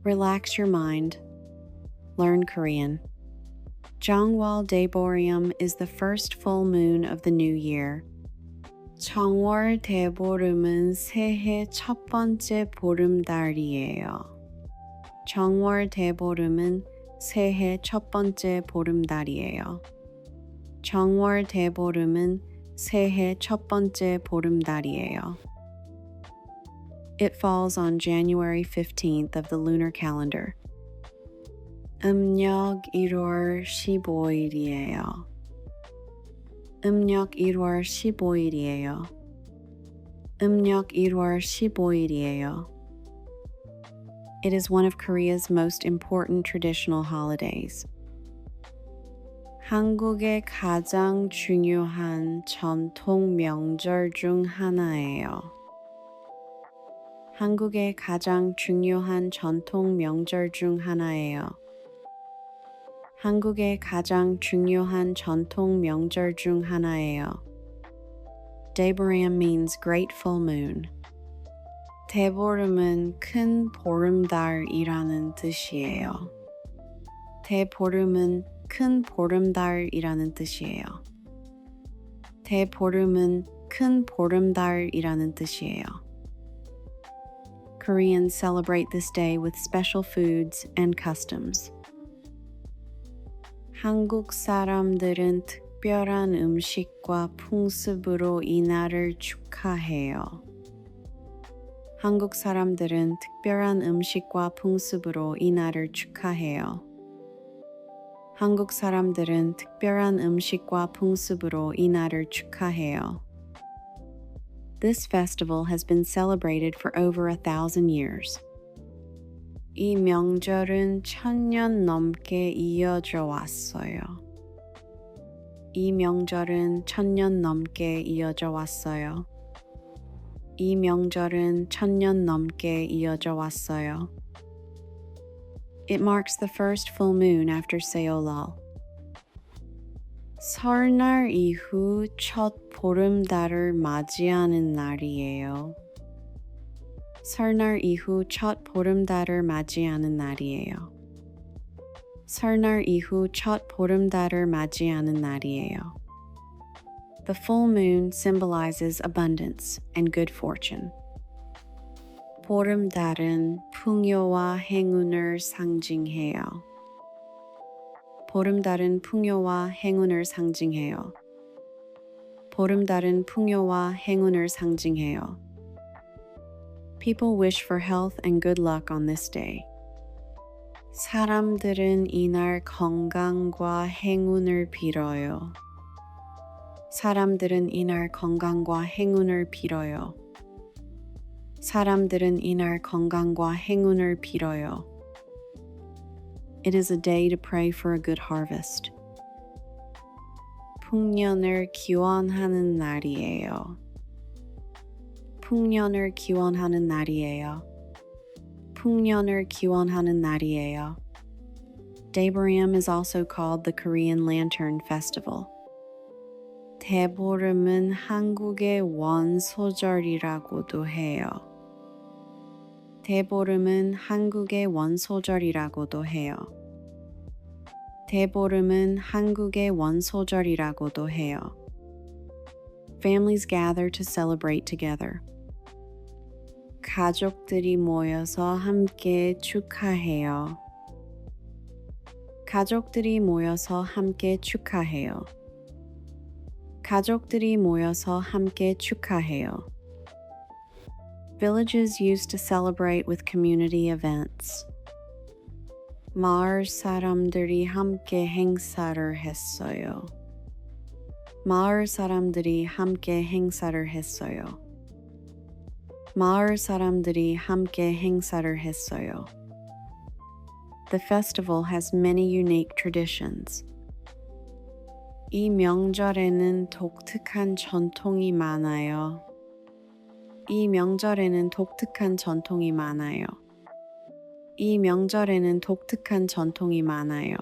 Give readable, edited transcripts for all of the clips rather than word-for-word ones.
Relax your mind. Learn Korean. Jangwol Daeboreum is the first full moon of the new year. 정월 대보름은 새해 첫 번째 보름달이에요. 정월 대보름은 새해 첫 번째 보름달이에요. 정월 대보름은 새해 첫 번째 보름달이에요. It falls on January 15th of the lunar calendar. 음력 1월 15일이에요. 음력 1월 15일이에요. 음력 1월 15일이에요. It is one of Korea's most important traditional holidays. 한국의 가장 중요한 전통 명절 중 하나예요. 한국의 가장 중요한 전통 명절 중 하나예요. 한국의 가장 중요한 전통 명절 중 하나예요. Daeboreum means great full moon. 대보름은 큰 보름달이라는 뜻이에요. 대보름은 큰 보름달이라는 뜻이에요. 대보름은 큰 보름달이라는 뜻이에요. Koreans celebrate this day with special foods and customs. 한국 사람들은 특별한 음식과 풍습으로 이날을 축하해요. 한국 사람들은 특별한 음식과 풍습으로 이날을 축하해요. 한국 사람들은 특별한 음식과 풍습으로 이날을 축하해요. This festival has been celebrated for over 1,000 years. 이 명절은 1,000년 넘게 이어져 왔어요. 이 명절은 1,000년 넘게 이어져 왔어요. 이 명절은 1,000년 넘게 이어져 왔어요. It marks the first full moon after Seolal. 설날 이후 첫 보름달을 맞이하는 날이에요. 설날 이후 첫 보름달을 맞이하는 날이에요. 설날 이후 첫 보름달을 맞이하는 날이에요. The full moon symbolizes abundance and good fortune. 보름달은 풍요와 행운을 상징해요. 보름달은 풍요와 행운을 상징해요. 보름달은 풍요와 행운을 상징해요. People wish for health and good luck on this day. 사람들은 이날 건강과 행운을 빌어요. 사람들은 이날 건강과 행운을 빌어요. 사람들은 이날 건강과 행운을 빌어요. It is a day to pray for a good harvest. 풍년을 기원하는 날이에요. 풍년을 기원하는 날이에요. 풍년을 기원하는 날이에요. Daeboreum is also called the Korean Lantern Festival. 대보름은 한국의 원소절이라고도 해요. 대보름은 한국의 원소절이라고도 해요. 대보름은 한국의 원소절이라고도 해요. Families gather to celebrate together. 가족들이 모여서 함께 축하해요. 가족들이 모여서 함께 축하해요. 가족들이 모여서 함께 축하해요. Villages used to celebrate with community events. 마을 사람들이 함께 행사를 했어요. 마을 사람들이 함께 행사를 했어요. 마을 사람들이 함께 행사를 했어요. The festival has many unique traditions. 이 명절에는 독특한 전통이 많아요. 이 명절에는 독특한 전통이 많아요. 이 명절에는 독특한 전통이 많아요.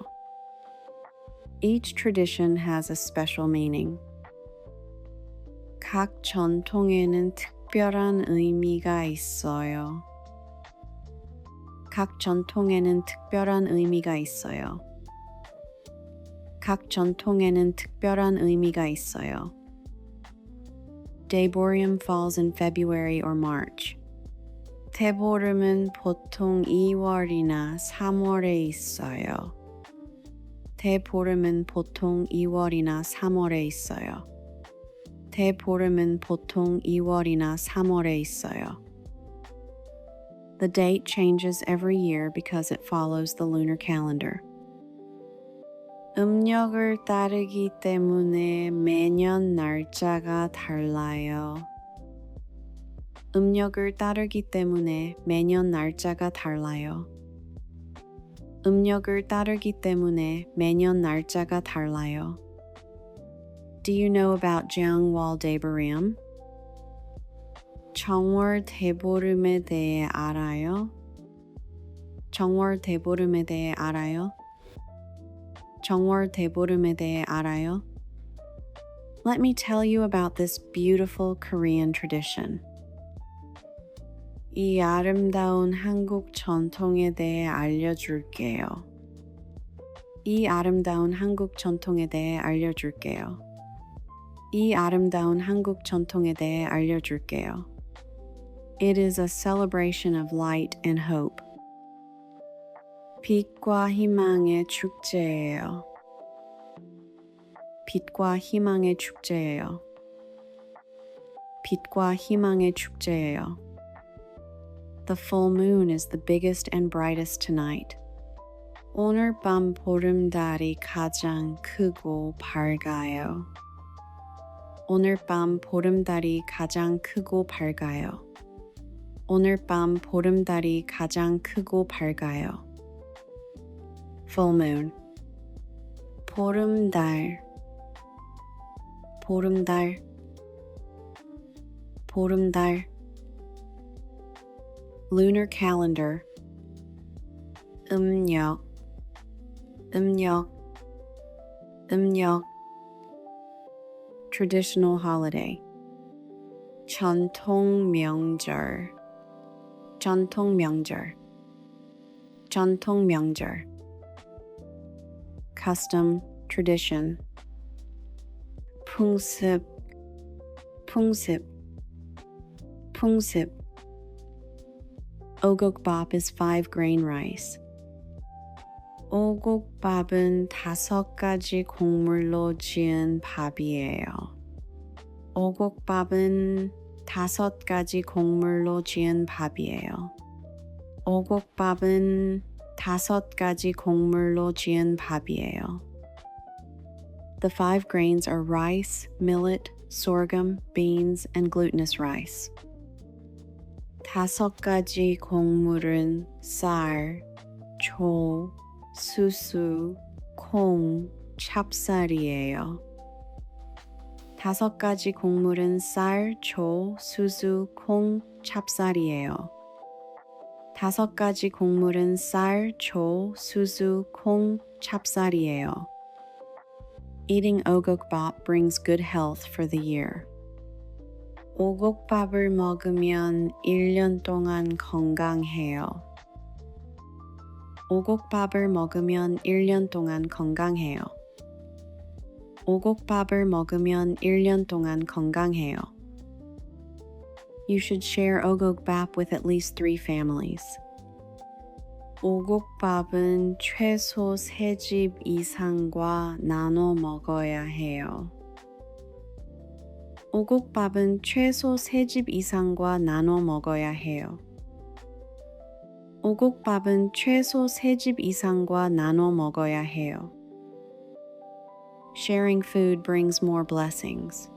Each tradition has a special meaning. 각 전통에는 특별한 의미가 있어요. 각 전통에는 특별한 의미가 있어요. 각 전통에는 특별한 의미가 있어요. Dayboreum falls in February or March. 대보름은 보통 2월이나 3월에 있어요. 대보름은 보통 2월이나 3월에 있어요. 대보름은 보통 2월이나 3월에 있어요. The date changes every year because it follows the lunar calendar. 음력을 따르기 때문에 매년 날짜가 달라요. 음력을 따르기 때문에 매년 날짜가 달라요. 음력을 따르기 때문에 매년 날짜가 달라요. Do you know about Jeongwol Daebarim? 정월 대보름에 대해 알아요? 정월 대보름에 대해 알아요? 정월 대보름에 대해 알아요? Let me tell you about this beautiful Korean tradition. 이 아름다운 한국 전통에 대해 알려줄게요. 이 아름다운 한국 전통에 대해 알려줄게요. 이 아름다운 한국 전통에 대해 알려줄게요. It is a celebration of light and hope. 빛과 희망의 축제예요. 빛과 희망의 축제예요. 빛과 희망의 축제예요. The full moon is the biggest and brightest tonight. 오늘 밤 보름달이 가장 크고 밝아요. 오늘 밤 보름달이 가장 크고 밝아요. 오늘 밤 보름달이 가장 크고 밝아요. Full moon. 보름달. 보름달. 보름달. Lunar calendar. 음력. 음력. 음력. Traditional holiday. 전통 명절. 전통 명절. 전통 명절. Custom, tradition. 풍습, 풍습, 풍습. Ogokbap is 5-grain rice. 오곡밥은 5가지 곡물로 지은 밥이에요. 오곡밥은 5가지 곡물로 지은 밥이에요. 오곡밥은 5가지 곡물로 지은 밥이에요. The 5 grains are rice, millet, sorghum, beans, and glutinous rice. 5가지 곡물은 쌀, 초, 수수, 콩, 찹쌀이에요. 5가지 곡물은 쌀, 초, 수수, 콩, 찹쌀이에요. 5가지 곡물은 쌀, 초, 수수, 콩, 찹쌀이에요. Eating ogokbap brings good health for the year. 오곡밥을 먹으면 1년 동안 건강해요. 오곡밥을 먹으면 1년 동안 건강해요. 오곡밥을 먹으면 1년 동안 건강해요. You should share ogokbap with at least 3 families. 오곡밥은 최소 3집 이상과 나눠 먹어야 해요. 오곡밥은 최소 3집 이상과 나눠 먹어야 해요. 오곡밥은 최소 3집 이상과 나눠 먹어야 해요. Sharing food brings more blessings.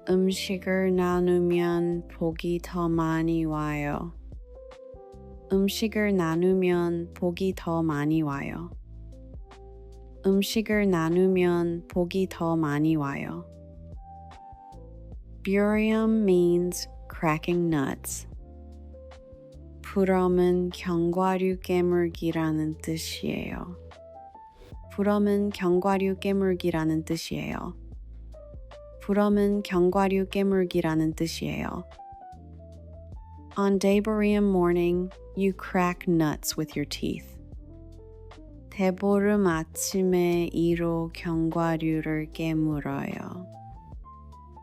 음식을 나누면 복이 더 많이 와요. 음식을 나누면 복이 더 많이 와요. 음식을 나누면 복이 더 많이 와요. Burium means cracking nuts. 불엄은 견과류 깨물기라는 뜻이에요. 불엄은 견과류 깨물기라는 뜻이에요. 불엄은 견과류 깨물기라는 뜻이에요. On Deiborium morning, you crack nuts with your teeth. 대보름 아침에 이로 견과류를 깨물어요.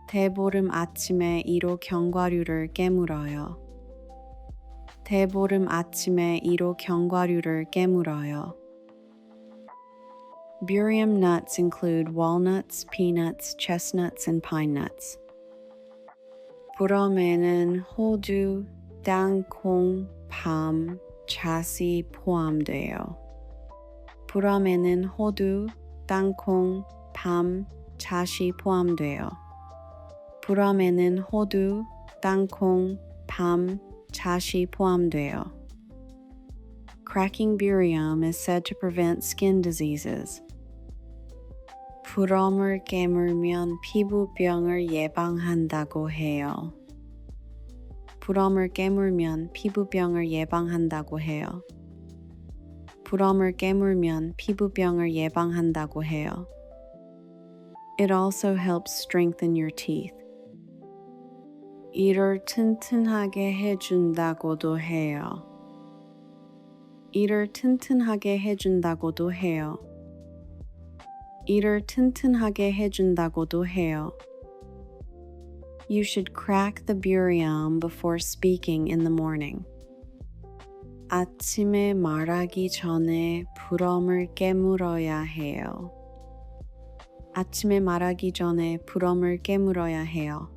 대보름 아침에 이로 견과류를 깨물어요. 대보름 아침에 이로 견과류를 깨물어요. Burium nuts include walnuts, peanuts, chestnuts, and pine nuts. 부럼에는 호두, 땅콩, 밤, 잣이 포함돼요. 부럼에는 호두, 땅콩, 밤, 잣이 포함돼요. 부럼에는 호두, 땅콩, 밤, 잣이 포함돼요. Cracking burium is said to prevent skin diseases. 부럼을 깨물면 피부병을 예방한다고 해요. 부럼을 깨물면 피부병을 예방한다고 해요. 부럼을 깨물면 피부병을 예방한다고 해요. It also helps strengthen your teeth. 이를 튼튼하게 해준다고도 해요. 이를 튼튼하게 해준다고도 해요. 이를 튼튼하게 해준다고도 해요. You should crack the burium before speaking in the morning. 아침에 말하기 전에 부럼을 깨물어야 해요. 아침에 말하기 전에 부럼을 깨물어야 해요.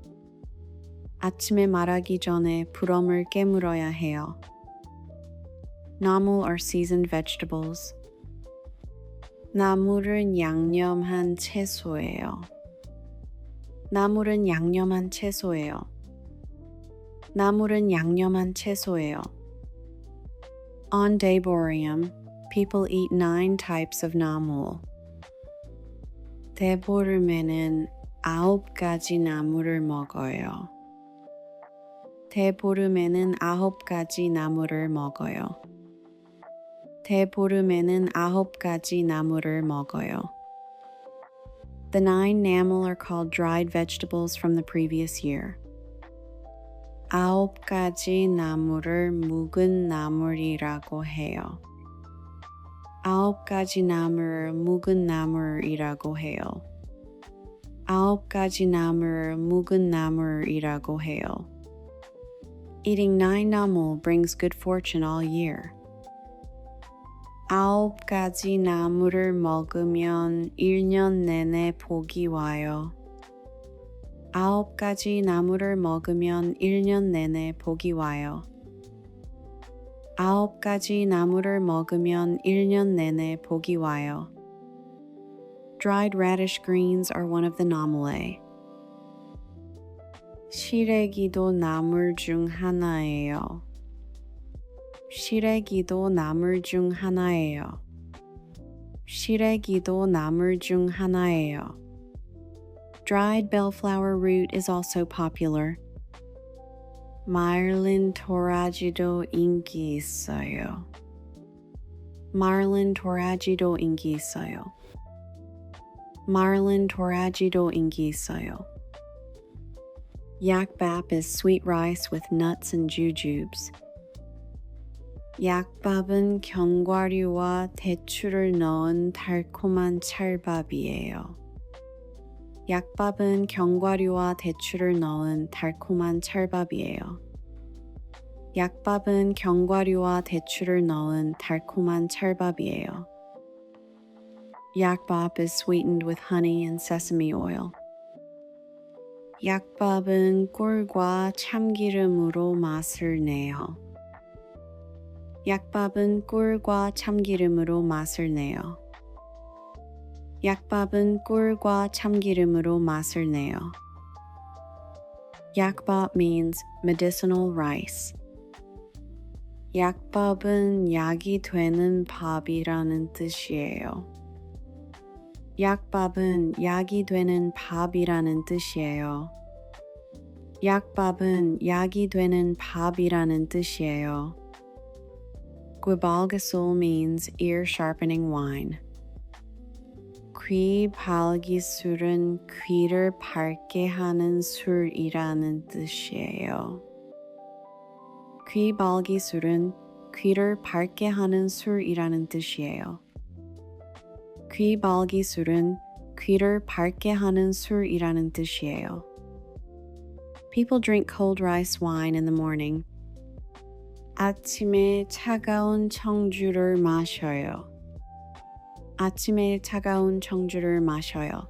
아침에 말하기 전에 부럼을 깨물어야 해요. 나물 are seasoned vegetables. 나물은 양념한 채소예요. 나물은 양념한 채소예요. 나물은 양념한 채소예요. On Deiborium, people eat 9 types of 나물. 대보름에는 9가지 나물을 먹어요. 대보름에는 9가지 나물을 먹어요. 대보름에는 9가지 나물을 먹어요. The 9 namal are called dried vegetables from the previous year. 9가지 나물을 묵은 나물이라고 해요. 9가지 나물을 묵은 나물이라고 해요. 9가지 나물을 묵은 나물이라고 해요. Eating 9 나물 brings good fortune all year. 9가지 나물을 먹으면 1년 내내 복이 와요. 9가지 나물을 먹으면 1년 내내 복이 와요. 9가지 나물을 먹으면 1년 내내 복이 와요. Dried radish greens are one of the 나물에. 시래기도 나물 중 하나예요. 시래기도 나물 중 하나예요. 시래기도 나물 중 하나예요. Dried bellflower root is also popular. 마를린 도라지도 인기 있어요. 마를린 도라지도 인기 있어요. 마를린 도라지도 인기 있어요. Yak bap is sweet rice with nuts and jujubes. 약밥은 견과류와 대추를 넣은 달콤한 찰밥이에요. 약밥은 견과류와 대추를 넣은 달콤한 찰밥이에요. 약밥은 견과류와 대추를 넣은 달콤한 찰밥이에요. Yakbap is sweetened with honey and sesame oil. 약밥은 꿀과 참기름으로 맛을 내요. 약밥은 꿀과 참기름으로 맛을 내요. 약밥은 꿀과 참기름으로 맛을 내요. Yakbap means medicinal rice. 약밥은 약이 되는 밥이라는 뜻이에요. 약밥은 약이 되는 밥이라는 뜻이에요. 약밥은 약이 되는 밥이라는 뜻이에요. Guibalgasul means ear-sharpening wine. 귀 발기술은 귀를 밝게 하는 술이라는 뜻이에요. 귀발기술은 귀를 밝게 하는 술이라는 뜻이에요. 귀발기술은 귀를 밝게 하는 술이라는 뜻이에요. People drink cold rice wine in the morning. 아침에 차가운 청주를 마셔요. 아침에 차가운 청주를 마셔요.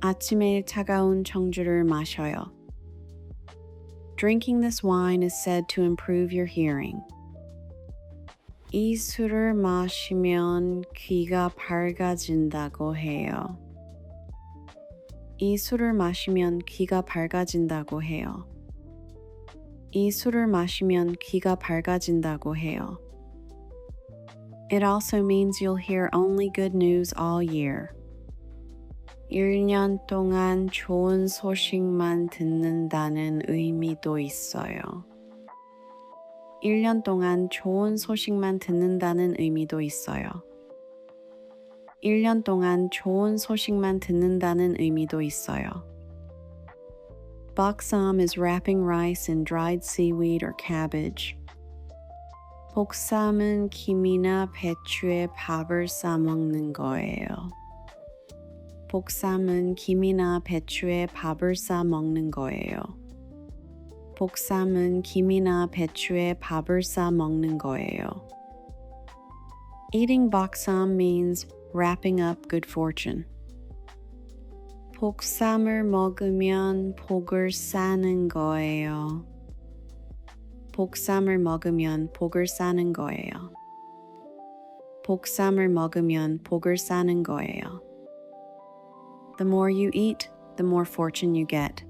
아침에 차가운 청주를 마셔요. Drinking this wine is said to improve your hearing. 이 술을 마시면 귀가 밝아진다고 해요. 이 술을 마시면 귀가 밝아진다고 해요. 이 술을 마시면 귀가 밝아진다고 해요. It also means you'll hear only good news all year. 1년 동안 좋은 소식만 듣는다는 의미도 있어요. 1년 동안 좋은 소식만 듣는다는 의미도 있어요. 1년 동안 좋은 소식만 듣는다는 의미도 있어요. Boksam is wrapping rice in dried seaweed or cabbage. 복삼은 김이나 배추에 밥을 싸 먹는 거예요. 복삼은 김이나 배추에 밥을 싸 먹는 거예요. 복삼은 김이나 배추에 밥을 싸 먹는 거예요. Eating boksam means wrapping up good fortune. 복삼을 먹으면 복을 싸는 거예요. 복삼을 먹으면 복을 싸는 거예요. 복삼을 먹으면 복을 싸는 거예요. The more you eat, the more fortune you get.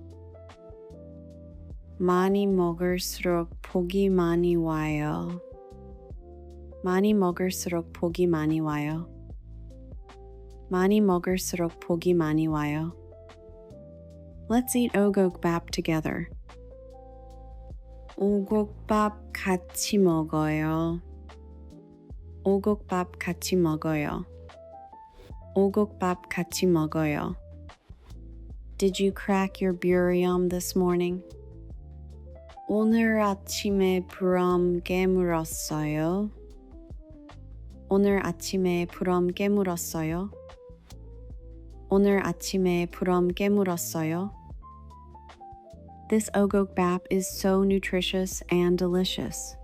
많이 먹을수록 복이 많이 와요. 많이 먹을수록 복이 많이 와요. 많이 먹을수록 복이 많이 와요. Let's eat 오곡밥 together. 오곡밥 같이 먹어요. 오곡밥 같이 먹어요. 오곡밥 같이 먹어요. Did you crack your burium this morning? 오늘 아침에 불엄 깨물었어요. 오늘 아침에 불엄 깨물었어요. 오늘 아침에 불엄 깨물었어요. This 오곡밥 is so nutritious and delicious.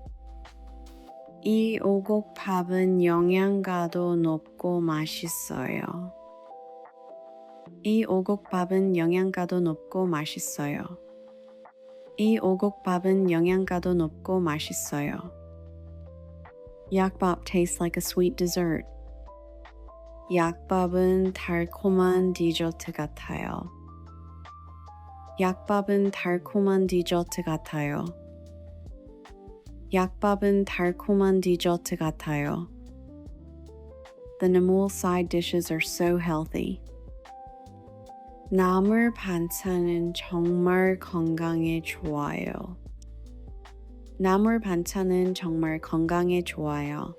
이 오곡밥은 영양가도 높고 맛있어요. 이 오곡밥은 영양가도 높고 맛있어요. 이 오곡밥은 영양가도 높고 맛있어요. 약밥 tastes like a sweet dessert. 약밥은 달콤한 디저트 같아요. 약밥은 달콤한 디저트 같아요. 약밥은 달콤한 디저트 같아요. The Namul side dishes are so healthy. 나물 반찬은 정말 건강에 좋아요. 나물 반찬은 정말 건강에 좋아요.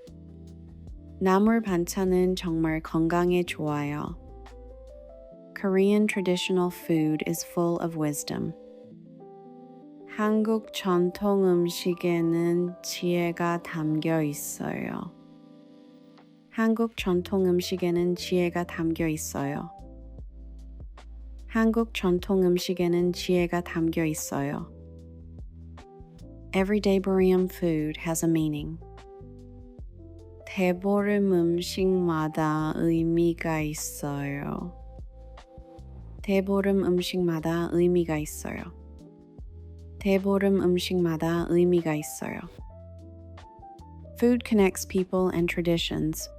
나물 반찬은 정말 건강에 좋아요. Korean traditional food is full of wisdom. 한국 전통 음식에는 지혜가 담겨 있어요. 한국 전통 음식에는 지혜가 담겨 있어요. 한국 전통 음식에는 지혜가 담겨 있어요. Everyday Korean food has a meaning. 대보름 음식마다 의미가 있어요. 대보름 음식마다 의미가 있어요. 대보름 음식마다 의미가 있어요. Food connects people and traditions.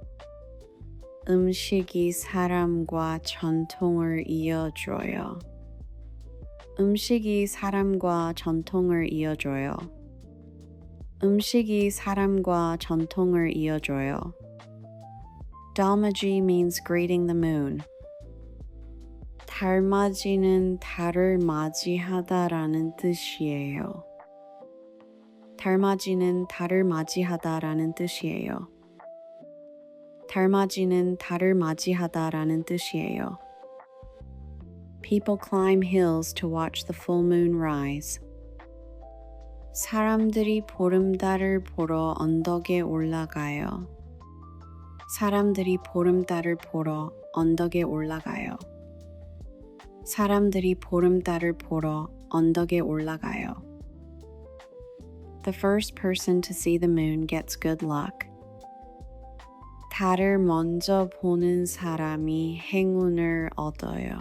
음식이 사람과 전통을 이어줘요. 음식이 사람과 전통을 이어줘요. 음식이 사람과 전통을 이어줘요. Dalmaji means greeting the moon. 달맞이는 달을 맞이하다라는 뜻이에요. 달맞이는 달을 맞이하다라는 뜻이에요. 달맞이는 달을 맞이하다라는 뜻이에요. People climb hills to watch the full moon rise. 사람들이 보름달을 보러 언덕에 올라가요. 사람들이 보름달을 보러 언덕에 올라가요. 사람들이 보름달을 보러 언덕에 올라가요. The first person to see the moon gets good luck. 달을 먼저 보는 사람이 행운을 얻어요.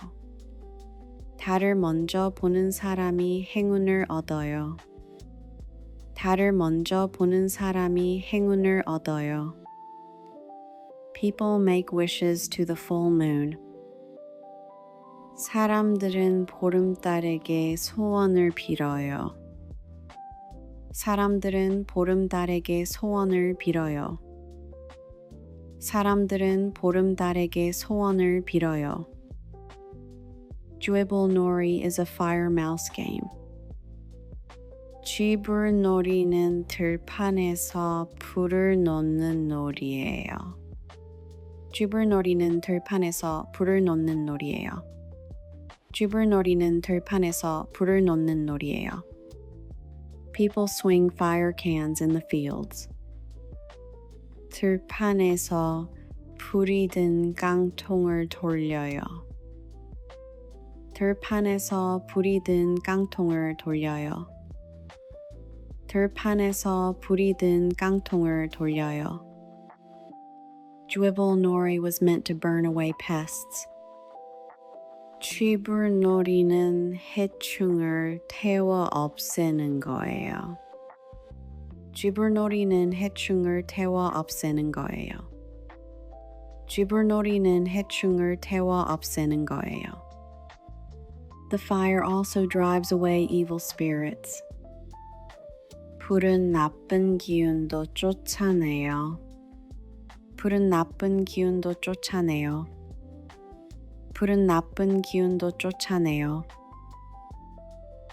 달을 먼저 보는 사람이 행운을 얻어요. 달을 먼저 보는 사람이 행운을 얻어요. People make wishes to the full moon. 사람들은 보름달에게 소원을 빌어요. 사람들은 보름달에게 소원을 빌어요. 사람들은 보름달에게 소원을 빌어요. 쥐불놀이 is a fire mouse game. 쥐불놀이는 들판에서 불을 놓는 놀이예요. 쥐불놀이는 들판에서 불을 놓는 놀이예요. 쥐불놀이는 들판에서 불을 놓는 놀이예요. People swing fire cans in the fields. 들판에서 불이 든 깡통을 돌려요. 들판에서 불이 든 깡통을 돌려요. 들판에서 불이 든 깡통을 돌려요. 쥐불놀이 was meant to burn away pests. 쥐불놀이는 해충을 태워 없애는 거예요. 쥐불놀이는 해충을 태워 없애는 거예요. 쥐불놀이는 해충을 태워 없애는 거예요. The fire also drives away evil spirits. 불은 나쁜 기운도 쫓아내요. 불은 나쁜 기운도 쫓아내요. 불은 나쁜 기운도 쫓아내요.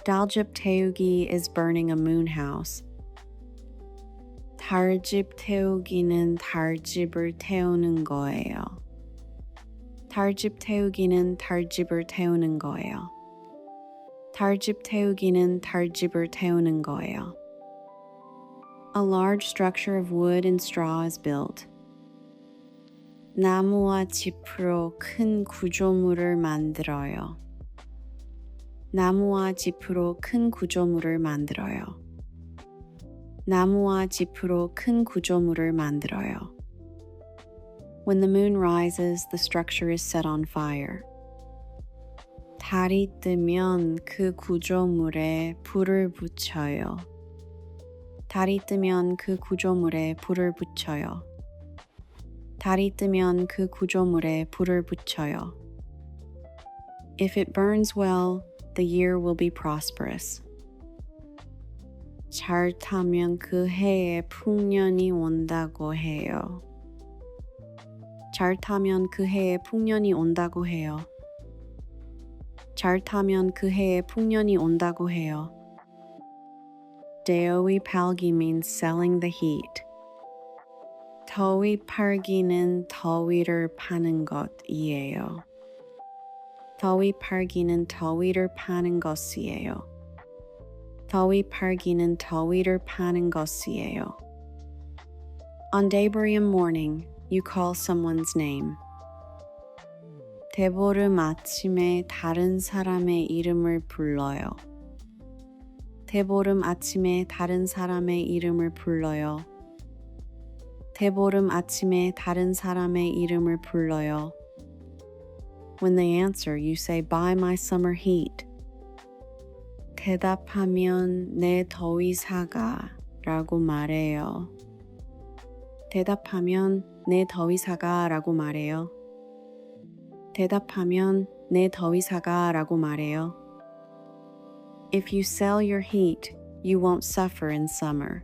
달집 태우기 is burning a moon house. 달집 태우기는 달집을 태우는 거예요. 달집 태우기는 달집을 태우는 거예요. 달집 태우기는 달집을 태우는 거예요. A large structure of wood and straw is built. 나무와 짚으로 큰 구조물을 만들어요. 나무와 짚으로 큰 구조물을 만들어요. 나무와 짚으로 큰 구조물을 만들어요. When the moon rises, the structure is set on fire. 달이 뜨면 그 구조물에 불을 붙여요. 달이 뜨면 그 구조물에 불을 붙여요. 달이 뜨면 그 구조물에 불을 붙여요. If it burns well, the year will be prosperous. 잘 타면 그 해에 풍년이 온다고 해요. 잘 타면 그 해에 풍년이 온다고 해요. 잘 타면 그 해에 풍년이 온다고 해요. 대어위 팔기 means selling the heat. 더위 팔기는 더위를 파는 것이에요. 더위 팔기는 더위를 파는 것이에요. 더위 팔기는 더위를 파는 것이에요. On Deiborium morning, you call someone's name. 대보름 아침에 다른 사람의 이름을 불러요. 대보름 아침에 다른 사람의 이름을 불러요. 대보름 아침에 다른 사람의 이름을 불러요. When they answer, you say, "By my summer heat." 대답하면 내 더위사가 라고 말해요. 대답하면 내 더위사가 라고 말해요. 대답하면 내 더위사가 라고 말해요. If you sell your heat, you won't suffer in summer.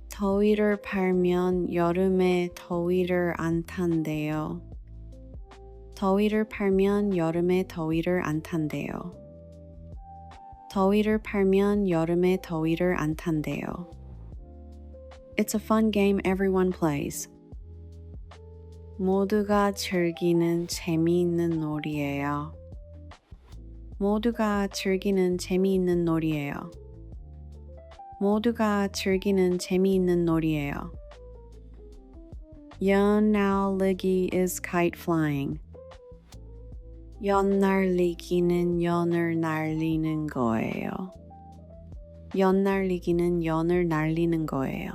더위를 팔면 여름에 더위를 안 탄대요. 더위를 팔면 여름에 더위를 안 탄대요. 더위를 팔면 여름에 더위를 안 탄대요. It's a fun game everyone plays. 모두가 즐기는 재미있는 놀이예요. 모두가 즐기는 재미있는 놀이예요. 모두가 즐기는 재미있는 놀이예요. 연날리기 is kite flying. 연날리기는 연을 날리는 거예요. 연날리기는 연을 날리는 거예요.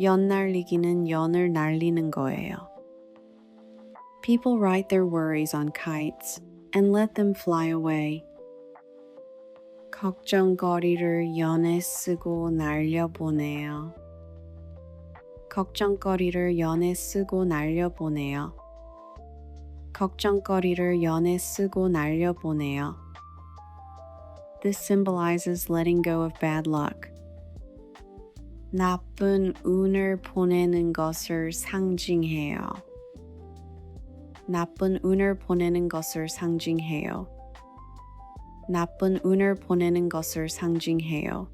연날리기는 연을 날리는 거예요. People write their worries on kites and let them fly away. 걱정거리를 연에 쓰고 날려보내요. 걱정거리를 연에 쓰고 날려보내요. 걱정거리를 연에 쓰고 날려보내요. This symbolizes letting go of bad luck. 나쁜 운을 보내는 것을 상징해요. 나쁜 운을 보내는 것을 상징해요. 나쁜 운을 보내는 것을 상징해요.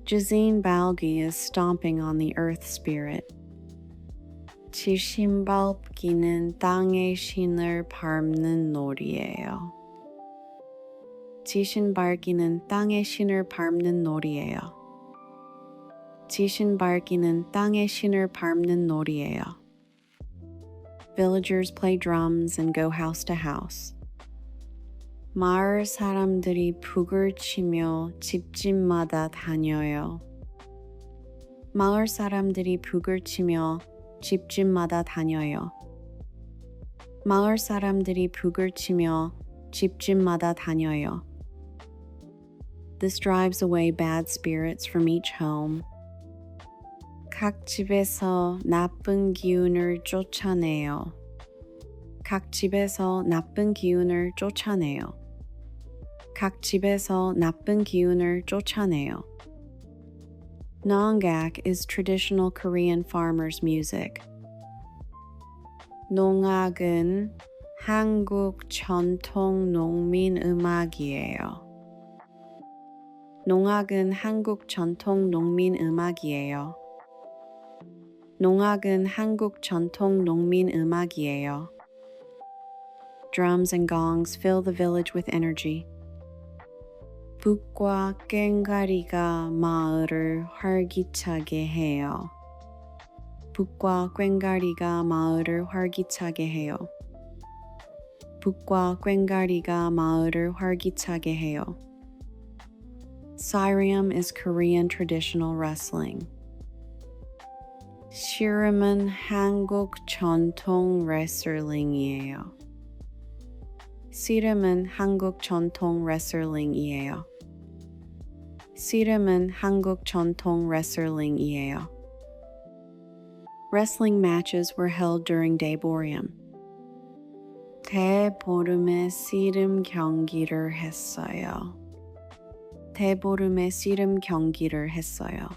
Jazine Balgi is stomping on the earth spirit. 지신 밟기는 땅의 신을 밟는 놀이예요. 지신 밟기는 땅의 신을 밟는 놀이예요. 지신 밟기는 땅의 신을 밟는 놀이예요. Villagers play drums and go house to house. 마을 사람들이 북을 치며 집집마다 다녀요. 마을 사람들이 북을 치며 집집마다 다녀요. 마을 사람들이 북을 치며 집집마다 다녀요. This drives away bad spirits from each home. 각 집에서 나쁜 기운을 쫓아내요. 각 집에서 나쁜 기운을 쫓아내요. 각 집에서 나쁜 기운을 쫓아내요. Nongak is traditional Korean farmers' music. 농악은 한국 전통 농민 음악이에요. 농악은 한국 전통 농민 음악이에요. 농악은 한국 전통 농민 음악이에요. Drums and gongs fill the village with energy. 북과 꽹과리가 마을을 활기차게 해요. 북과 꽹과리가 마을을 활기차게 해요. 북과 꽹과리가 마을을 활기차게 해요. Sirium is Korean traditional wrestling. 씨름은 한국 전통 레슬링이에요. 씨름은 한국 전통 레슬링이에요. 씨름은 한국 전통 레슬링이에요. Wrestling matches were held during Daeboreum. 대보름에 씨름 경기를 했어요. 대보름에 씨름 경기를 했어요.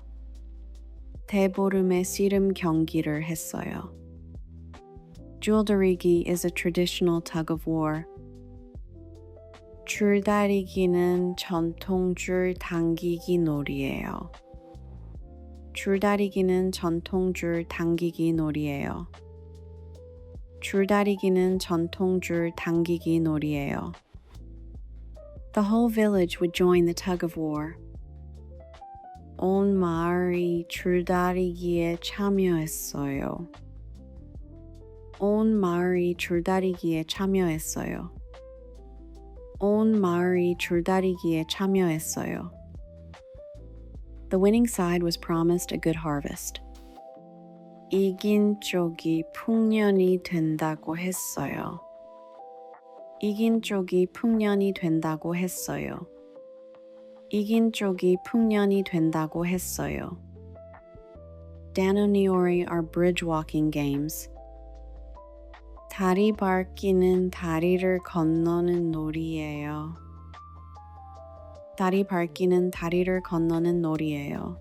대보름에 씨름 경기를 했어요. 줄다리기 is a traditional tug of war. 줄다리기는 전통 줄 당기기 놀이예요. 줄다리기는 전통 줄 당기기 놀이예요. 줄다리기는 전통 줄 당기기 놀이예요. The whole village would join the tug of war. 온 마을이 줄다리기에 참여했어요. 온 마을이 줄다리기에 참여했어요. 온 마을이 줄다리기에 참여했어요. The winning side was promised a good harvest. 이긴 쪽이 풍년이 된다고 했어요. 이긴 쪽이 풍년이 된다고 했어요. 이긴 쪽이 풍년이 된다고 했어요. Danoniori are bridge walking games. 다리 밟기는 다리를 건너는 놀이예요. 다리 밟기는 다리를 건너는 놀이예요.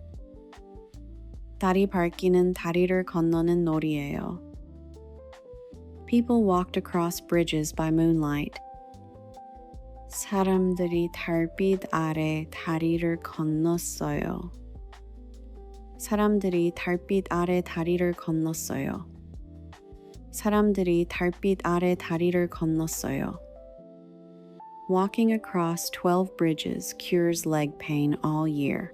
다리 밟기는 다리를 건너는 놀이예요. People walked across bridges by moonlight. 사람들이 달빛 아래 다리를 건넜어요. 사람들이 달빛 아래 다리를 건넜어요. 사람들이 달빛 아래 다리를 건넜어요. Walking across 12 bridges cures leg pain all year.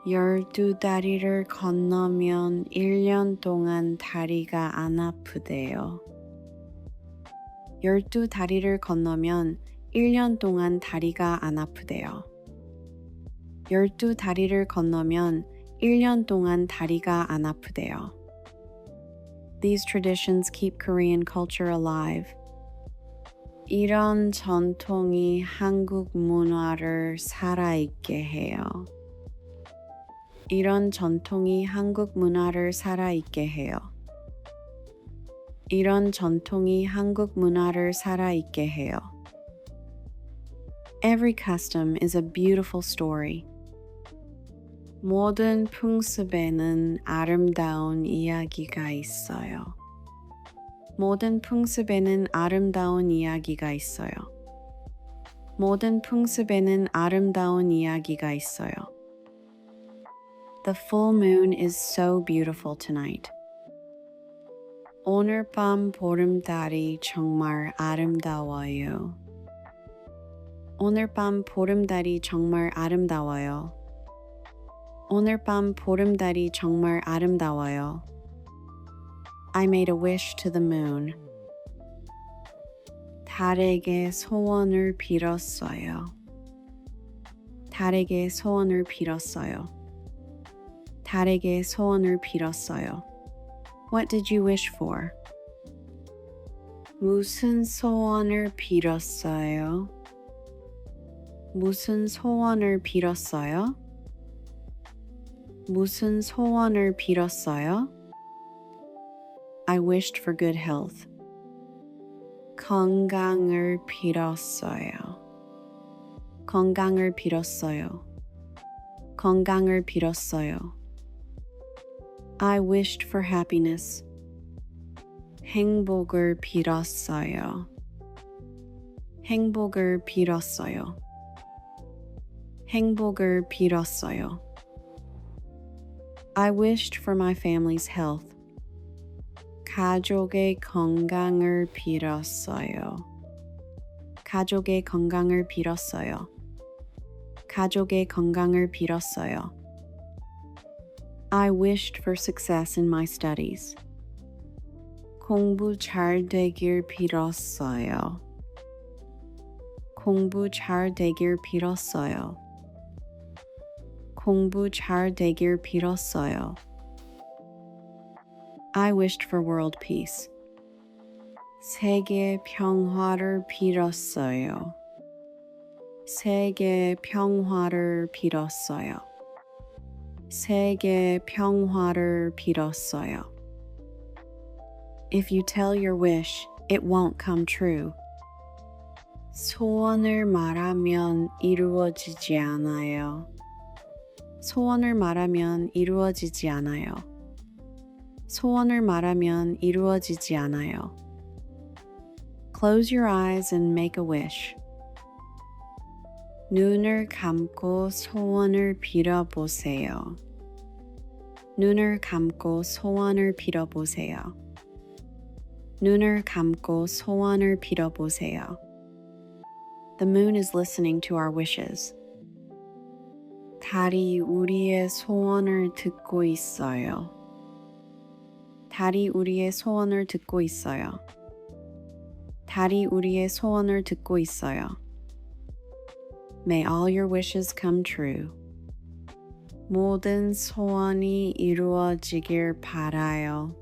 12다리를 건너면 1년 동안 다리가 안 아프대요. 12다리를 건너면 1년 동안 다리가 안 아프대요. 12다리를 건너면 1년 동안 다리가 안 아프대요. These traditions keep Korean culture alive. 이런 전통이 한국 문화를 살아있게 해요. 이런 전통이 한국 문화를 살아있게 해요. 이런 전통이 한국 문화를 살아있게 해요. Every custom is a beautiful story. 모든 풍습에는 아름다운 이야기가 있어요. 모든 풍습에는 아름다운 이야기가 있어요. 모든 풍습에는 아름다운 이야기가 있어요. The full moon is so beautiful tonight. 오늘 밤 보름달이 정말 아름다워요. 오늘 밤 보름달이 정말 아름다워요. 오늘 밤 보름달이 정말 아름다워요. I made a wish to the moon. 달에게 소원을 빌었어요. 달에게 소원을 빌었어요. 달에게 소원을 빌었어요. What did you wish for? 무슨 소원을 빌었어요? 무슨 소원을 빌었어요? 무슨 소원을 빌었어요? I wished for good health. 건강을 빌었어요. 건강을 빌었어요. 건강을 빌었어요. I wished for happiness. 행복을 빌었어요. 행복을 빌었어요. 행복을 빌었어요. I wished for my family's health. 가족의 건강을 빌었어요. 가족의 건강을 빌었어요. 가족의 건강을 빌었어요. I wished for success in my studies. 공부 잘 되길 빌었어요. 공부 잘 되길 빌었어요. 공부 잘 되길 빌었어요. I wished for world peace. 세계 평화를 빌었어요. 세계 평화를 빌었어요. 세계 평화를 빌었어요. If you tell your wish, it won't come true. 소원을 말하면 이루어지지 않아요. 소원을 말하면 이루어지지 않아요. 소원을 말하면 이루어지지 않아요. Close your eyes and make a wish. 눈을 감고 소원을 빌어보세요. 눈을 감고 소원을 빌어보세요. 눈을 감고 소원을 빌어보세요. The moon is listening to our wishes. 달이 우리의 소원을 듣고 있어요. 달이 우리의 소원을 듣고 있어요. 달이 우리의 소원을 듣고 있어요. May all your wishes come true. 모든 소원이 이루어지길 바라요.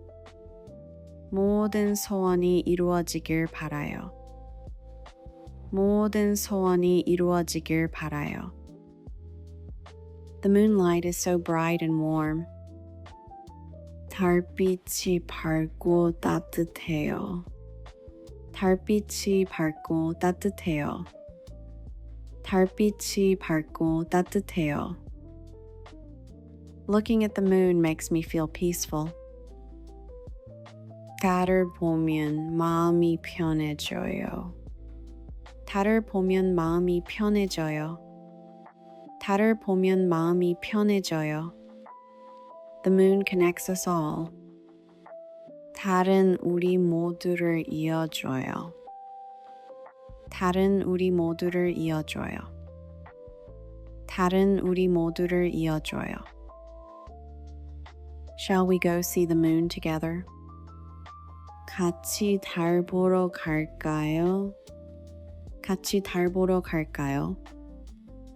모든 소원이 이루어지길 바라요. 모든 소원이 이루어지길 바라요. The moonlight is so bright and warm. 달빛이 밝고 따뜻해요. 달빛이 밝고 따뜻해요. 달빛이 밝고 따뜻해요. Looking at the moon makes me feel peaceful. 달을 보면 마음이 편해져요. 달을 보면 마음이 편해져요. 달을 보면 마음이 편해져요. The moon connects us all. 달은 우리 모두를 이어줘요. 다른 우리 모두를 이어줘요. 다른 우리 모두를 이어줘요. Shall we go see the moon together? 같이 달 보러 갈까요? 같이 달 보러 갈까요?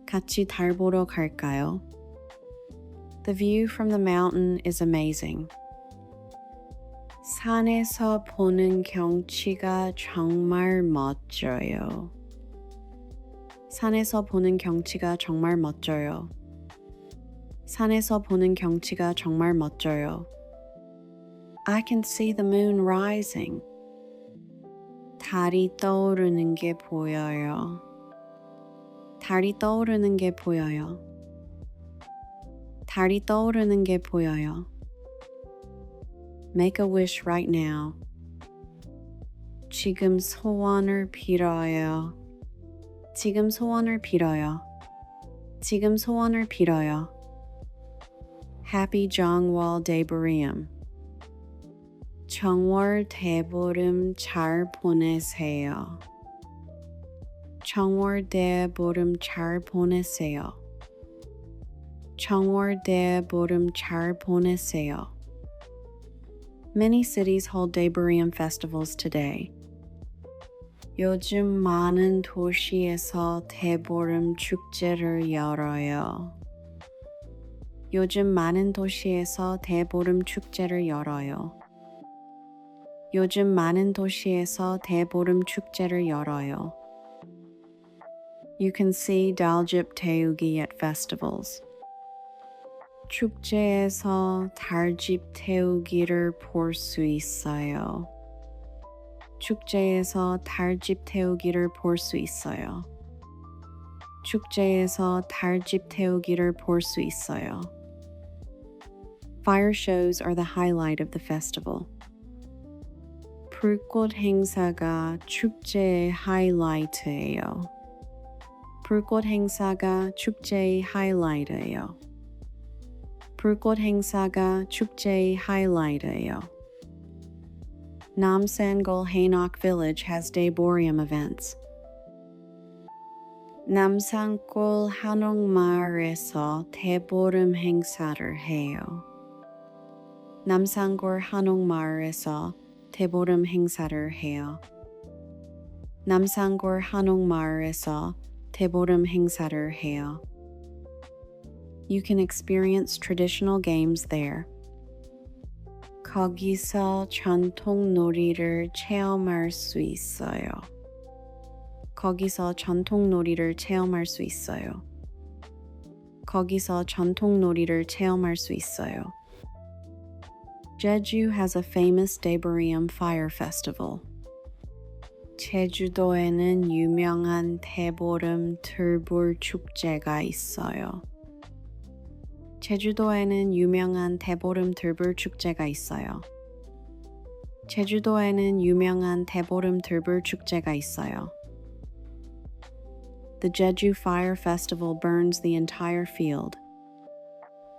같이 달 보러 갈까요? The view from the mountain is amazing. 산에서 보는 경치가 정말 멋져요. 산에서 보는 경치가 정말 멋져요. 산에서 보는 경치가 정말 멋져요. I can see the moon rising. 달이 떠오르는 게 보여요. 달이 떠오르는 게 보여요. 달이 떠오르는 게 보여요. Make a wish right now. 지금 소원을 빌어요. 지금 소원을 빌어요. 지금 소원을 빌어요. Happy Jongwol Daeburim. 정월 대보름 잘 보내세요. 정월 대보름 잘 보내세요. 정월 대보름 잘 보내세요. Many cities hold Daeburim festivals today. 요즘 많은 도시에서 대보름 축제를 열어요. 요즘 많은 도시에서 대보름 축제를 열어요. 요즘 많은 도시에서 대보름 축제를 열어요. You can see Daljip 태우기 at festivals. 축제에서 달집 태우기를 볼 수 있어요. 축제에서 달집 태우기를 볼 수 있어요. 축제에서 달집 태우기를 볼 수 있어요. Fire shows are the highlight of the festival. 불꽃 행사가 축제의 하이라이트예요. 불꽃 행사가 축제의 하이라이트예요. 불꽃 행사가 축제의 하이라이트예요. Namsangol Hanok Village has Daeburim events. 남산골 한옥마을에서 대보름 행사를 해요. 남산골 한옥마을에서 대보름 행사를 해요. 남산골 한옥마을에서 대보름 행사를 해요. You can experience traditional games there. 거기서 전통 놀이를 체험할 수 있어요. 거기서 전통 놀이를 체험할 수 있어요. 거기서 전통 놀이를 체험할 수 있어요. Jeju has a famous Daeburim fire festival. 제주도에는 유명한 대보름 들불 축제가 있어요. 제주도에는 유명한 대보름 들불 축제가 있어요. 제주도에는 유명한 대보름 들불 축제가 있어요. The Jeju Fire Festival burns the entire field.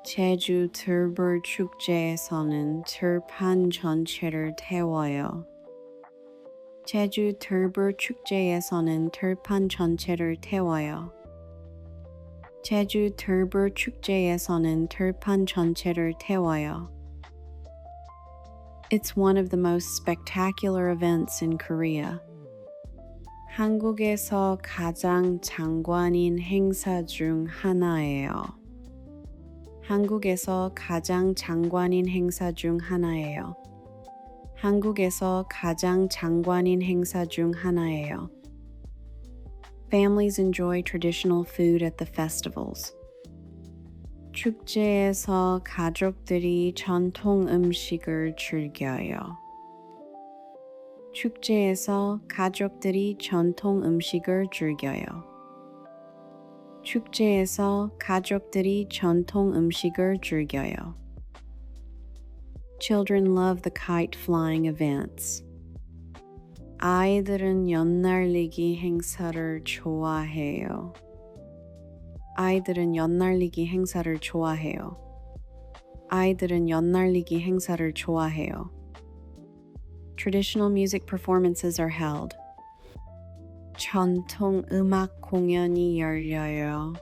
제주 들불 축제에서는 들판 전체를 태워요. 제주 들불 축제에서는 들판 전체를 태워요. 제주 들불 축제에서는 들판 전체를 태워요. It's one of the most spectacular events in Korea. 한국에서 가장 장관인 행사 중 하나예요. 한국에서 가장 장관인 행사 중 하나예요. 한국에서 가장 장관인 행사 중 하나예요. Families enjoy traditional food at the festivals. 축제에서 가족들이 전통 음식을 즐겨요. 축제에서 가족들이 전통 음식을 즐겨요. 축제에서 가족들이 전통 음식을 즐겨요. Children love the kite flying events. 아이들은 연날리기 행사를 좋아해요. 아이들은 연날리기 행사를 좋아해요. 아이들은 연날리기 행사를 좋아해요. Traditional music performances are held. 전통 음악 공연이 열려요.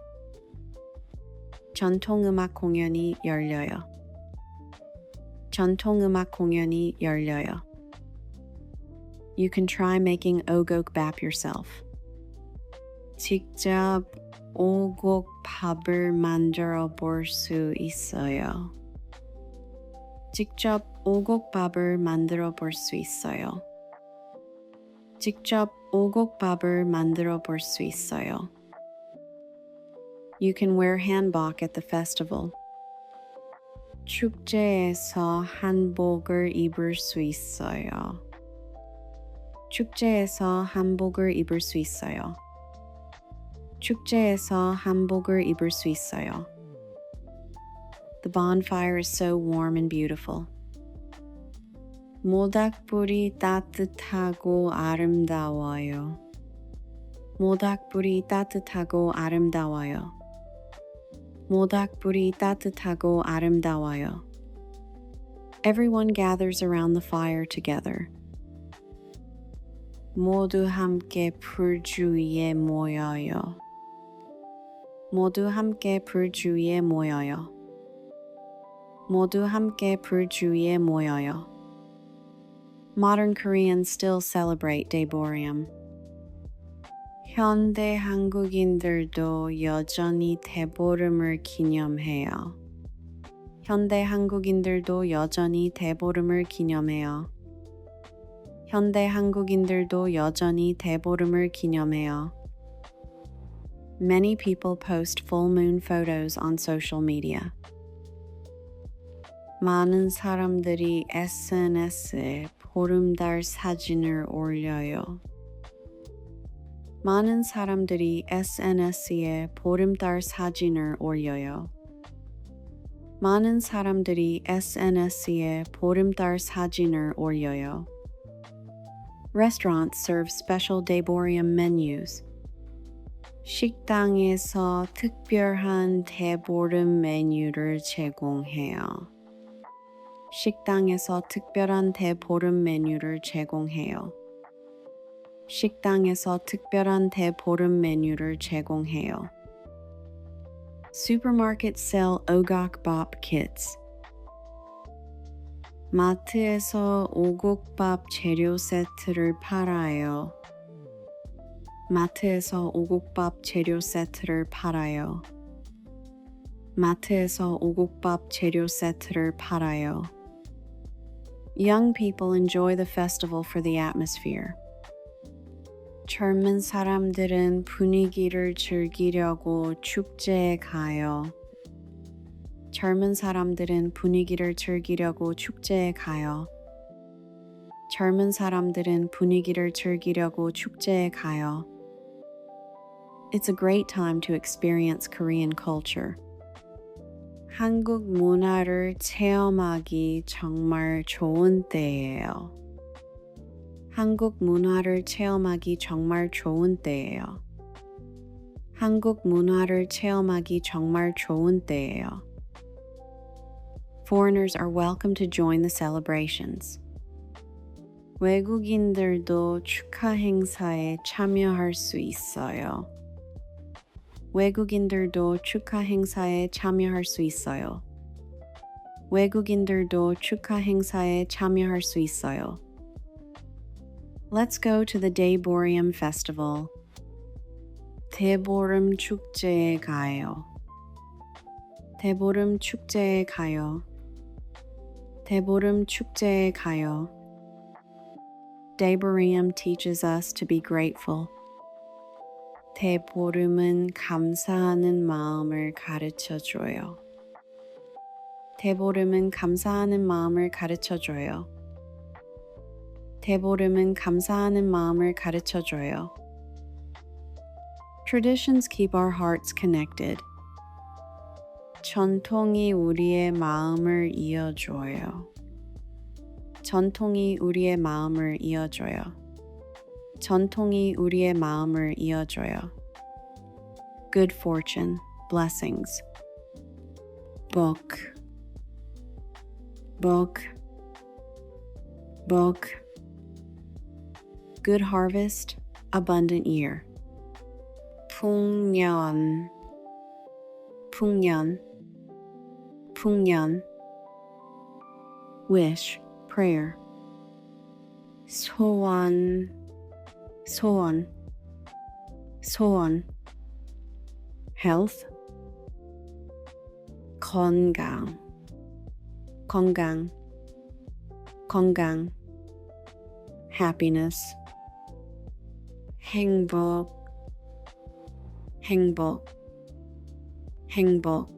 전통 음악 공연이 열려요. 전통 음악 공연이 열려요. You can try making 오곡밥 yourself. 직접 오곡밥을 만들어 볼 수 있어요. 직접 오곡밥을 만들어 볼 수 있어요. 직접 오곡밥을 만들어 볼 수 있어요. You can wear hanbok at the festival. 축제에서 한복을 입을 수 있어요. 축제에서 한복을 입을 수 있어요. 축제에서 한복을 입을 수 있어요. The bonfire is so warm and beautiful. 모닥불이 따뜻하고 아름다워요. 모닥불이 따뜻하고 아름다워요. 모닥불이 따뜻하고 아름다워요. Everyone gathers around the fire together. 모두 함께 불 주위에 모여요. 모두 함께 불 주위에 모여요. 모두 함께 불 주위에 모여요. Modern Koreans still celebrate Daeboreum. 현대 한국인들도 여전히 대보름을 기념해요. 현대 한국인들도 여전히 대보름을 기념해요. 현대 한국인들도 여전히 대보름을 기념해요. Many people post full moon photos on social media. 많은 사람들이 SNS에 보름달 사진을 올려요. 많은 사람들이 SNS에 보름달 사진을 올려요. 많은 사람들이 SNS에 보름달 사진을 올려요. Restaurants serve special Daeboreum menus. 식당에서 특별한 대보름 메뉴를 제공해요. 식당에서 특별한 대보름 메뉴를 제공해요. 식당에서 특별한 대보름 메뉴를 제공해요. Supermarkets sell 오곡밥 kits. 마트에서 오곡밥 재료 세트를 팔아요. 마트에서 오곡밥 재료 세트를 팔아요. 마트에서 오곡밥 재료 세트를 팔아요. Young people enjoy the festival for the atmosphere. 젊은 사람들은 분위기를 즐기려고 축제에 가요. 젊은 사람들은 분위기를 즐기려고 축제에 가요. 젊은 사람들은 분위기를 즐기려고 축제에 가요. It's a great time to experience Korean culture. 한국 문화를 체험하기 정말 좋은 때예요. 한국 문화를 체험하기 정말 좋은 때예요. 한국 문화를 체험하기 정말 좋은 때예요. Foreigners are welcome to join the celebrations. 외국인들도 축하 행사에 참여할 수 있어요. 외국인들도 축하 행사에 참여할 수 있어요. 외국인들도 축하 행사에 참여할 수 있어요. Let's go to the Daeboreum Festival. 대보름 축제에 가요. 대보름 축제에 가요. 대보름 축제에 가요. Daeboreum teaches us to be grateful. 대보름은 감사하는 마음을 가르쳐줘요. 대보름은 감사하는 마음을 가르쳐줘요. 대보름은 감사하는 마음을 가르쳐줘요. Traditions keep our hearts connected. 전통이 우리의 마음을 이어줘요. 전통이 우리의 마음을 이어줘요. 전통이 우리의 마음을 이어줘요. Good fortune, blessings. Book, book, book. Good harvest, abundant year. 풍년, 풍년, 풍년. Wish, prayer. 소원, 소원, 소원. Health. 건강, 건강, 건강. Happiness. 행복, 행복, 행복.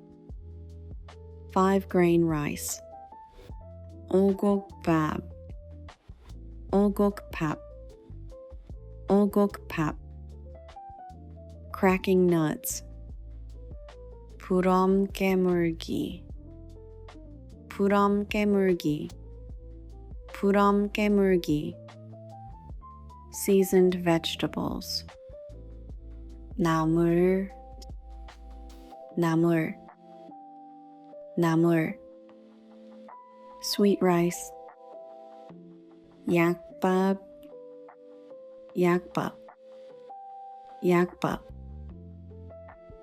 5-grain rice. 오곡밥, 오곡밥, 오곡밥. Cracking nuts. 부럼 깨물기, 부럼 깨물기, 부럼 깨물기. Seasoned vegetables. 나물, 나물, 나물. Sweet rice. 약밥, 약밥, 약밥.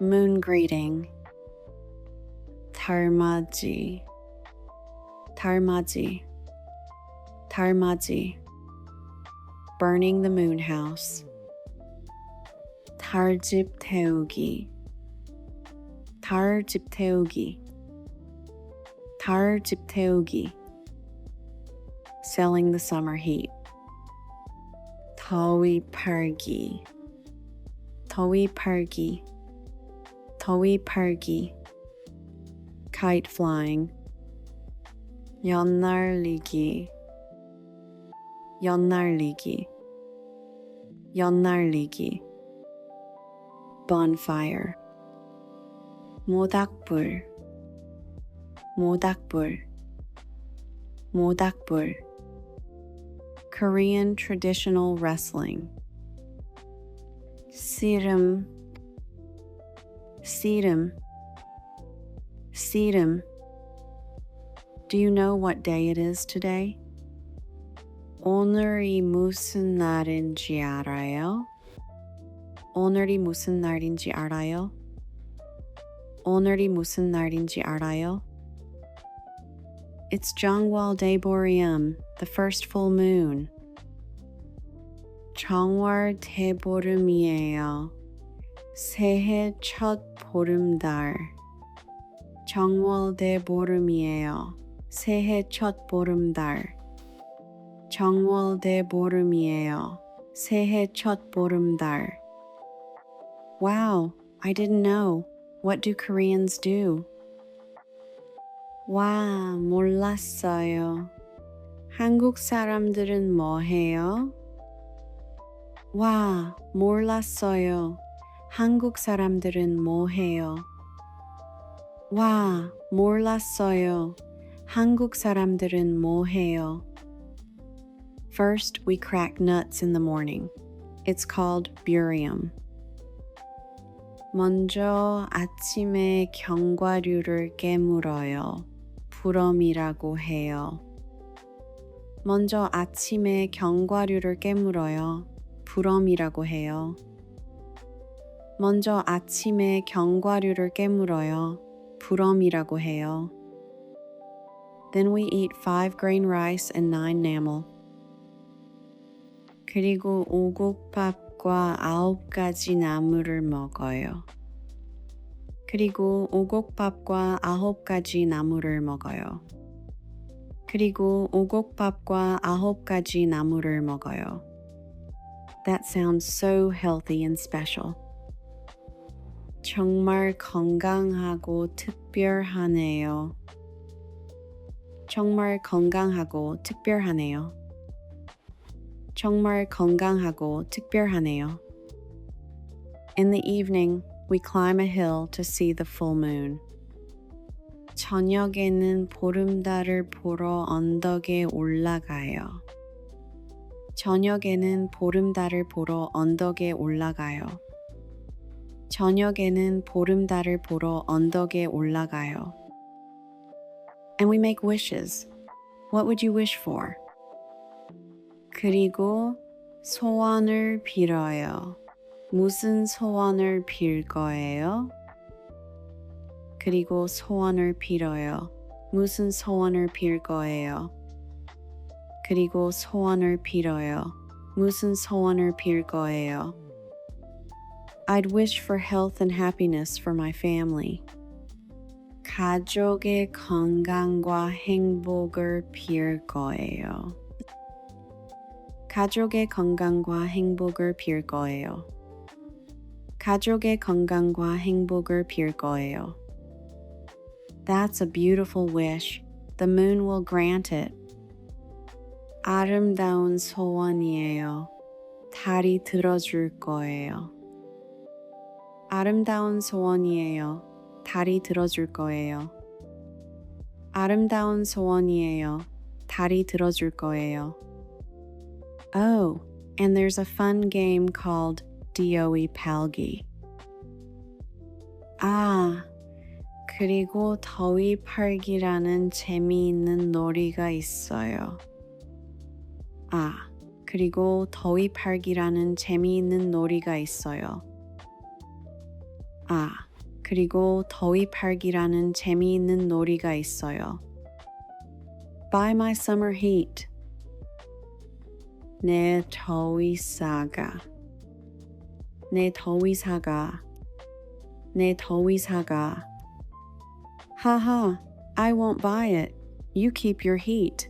Moon greeting. 달맞이, 달맞이, 달맞이. Burning the moon house. 달집 태우기, 달집 태우기, 달집 태우기. Selling the summer heat. 더위 팔기, 더위 팔기, 더위 팔기. Kite flying. 연날리기, 연날리기, 연날리기. Bonfire. 모닥불, 모닥불, 모닥불. Korean traditional wrestling. 씨름, 씨름, 씨름. Do you know what day it is today? 오늘이 무슨 날인지 알아요? 오늘이 무슨 날인지 알아요? 오늘이 무슨 날인지 알아요? It's Jeongwal Daeboreum, the first full moon. 정월 대보름이에요. 새해 첫 보름달. 정월 대보름이에요. 새해 첫 보름달. 정월 대보름이에요. 새해 첫 보름달. Wow, I didn't know. What do Koreans do? 와, 몰랐어요. 한국 사람들은 뭐 해요? 와, 몰랐어요. 한국 사람들은 뭐 해요? 와, 몰랐어요. 한국 사람들은 뭐 해요? First, we crack nuts in the morning. It's called burium. 먼저 아침에 견과류를 깨물어요. 부럼이라고 해요. 먼저 아침에 견과류를 깨물어요. 부럼이라고 해요. 먼저 아침에 견과류를 깨물어요. 부럼이라고 해요. Then we eat 5-grain rice and 9 gnamel. 그리고 오곡밥과 9가지 나물을 먹어요. 그리고 오곡밥과 9가지 나물을 먹어요. 그리고 오곡밥과 9가지 나물을 먹어요. That sounds so healthy and special. 정말 건강하고 특별하네요. 정말 건강하고 특별하네요. 정말 건강하고 특별하네요. In the evening, we climb a hill to see the full moon. 저녁에는 보름달을 보러 언덕에 올라가요. 저녁에는 보름달을 보러 언덕에 올라가요. 저녁에는 보름달을 보러 언덕에 올라가요. And we make wishes. What would you wish for? 그리고 소원을 빌어요. 무슨 소원을 빌 거예요? 그리고 소원을 빌어요. 무슨 소원을 빌 거예요? 그리고 소원을 빌어요. 무슨 소원을 빌 거예요? I'd wish for health and happiness for my family. 가족의 건강과 행복을 빌 거예요. 가족의 건강과 행복을 빌 거예요. 가족의 건강과 행복을 빌 거예요. That's a beautiful wish. The moon will grant it. 아름다운 소원이에요. 달이 들어줄 거예요. 아름다운 소원이에요. 달이 들어줄 거예요. 아름다운 소원이에요. 달이 들어줄 거예요. Oh, and there's a fun game called DOE 팔기. 아, 그리고 더위 팔기라는 재미있는 놀이가 있어요. 아, 그리고 더위 팔기라는 재미있는 놀이가 있어요. 아, 그리고 더위 팔기라는 재미있는 놀이가 있어요. Buy my summer heat. 내 더위 사가. 내 더위 사가. 내 더위 사가. Haha, I won't buy it. You keep your heat.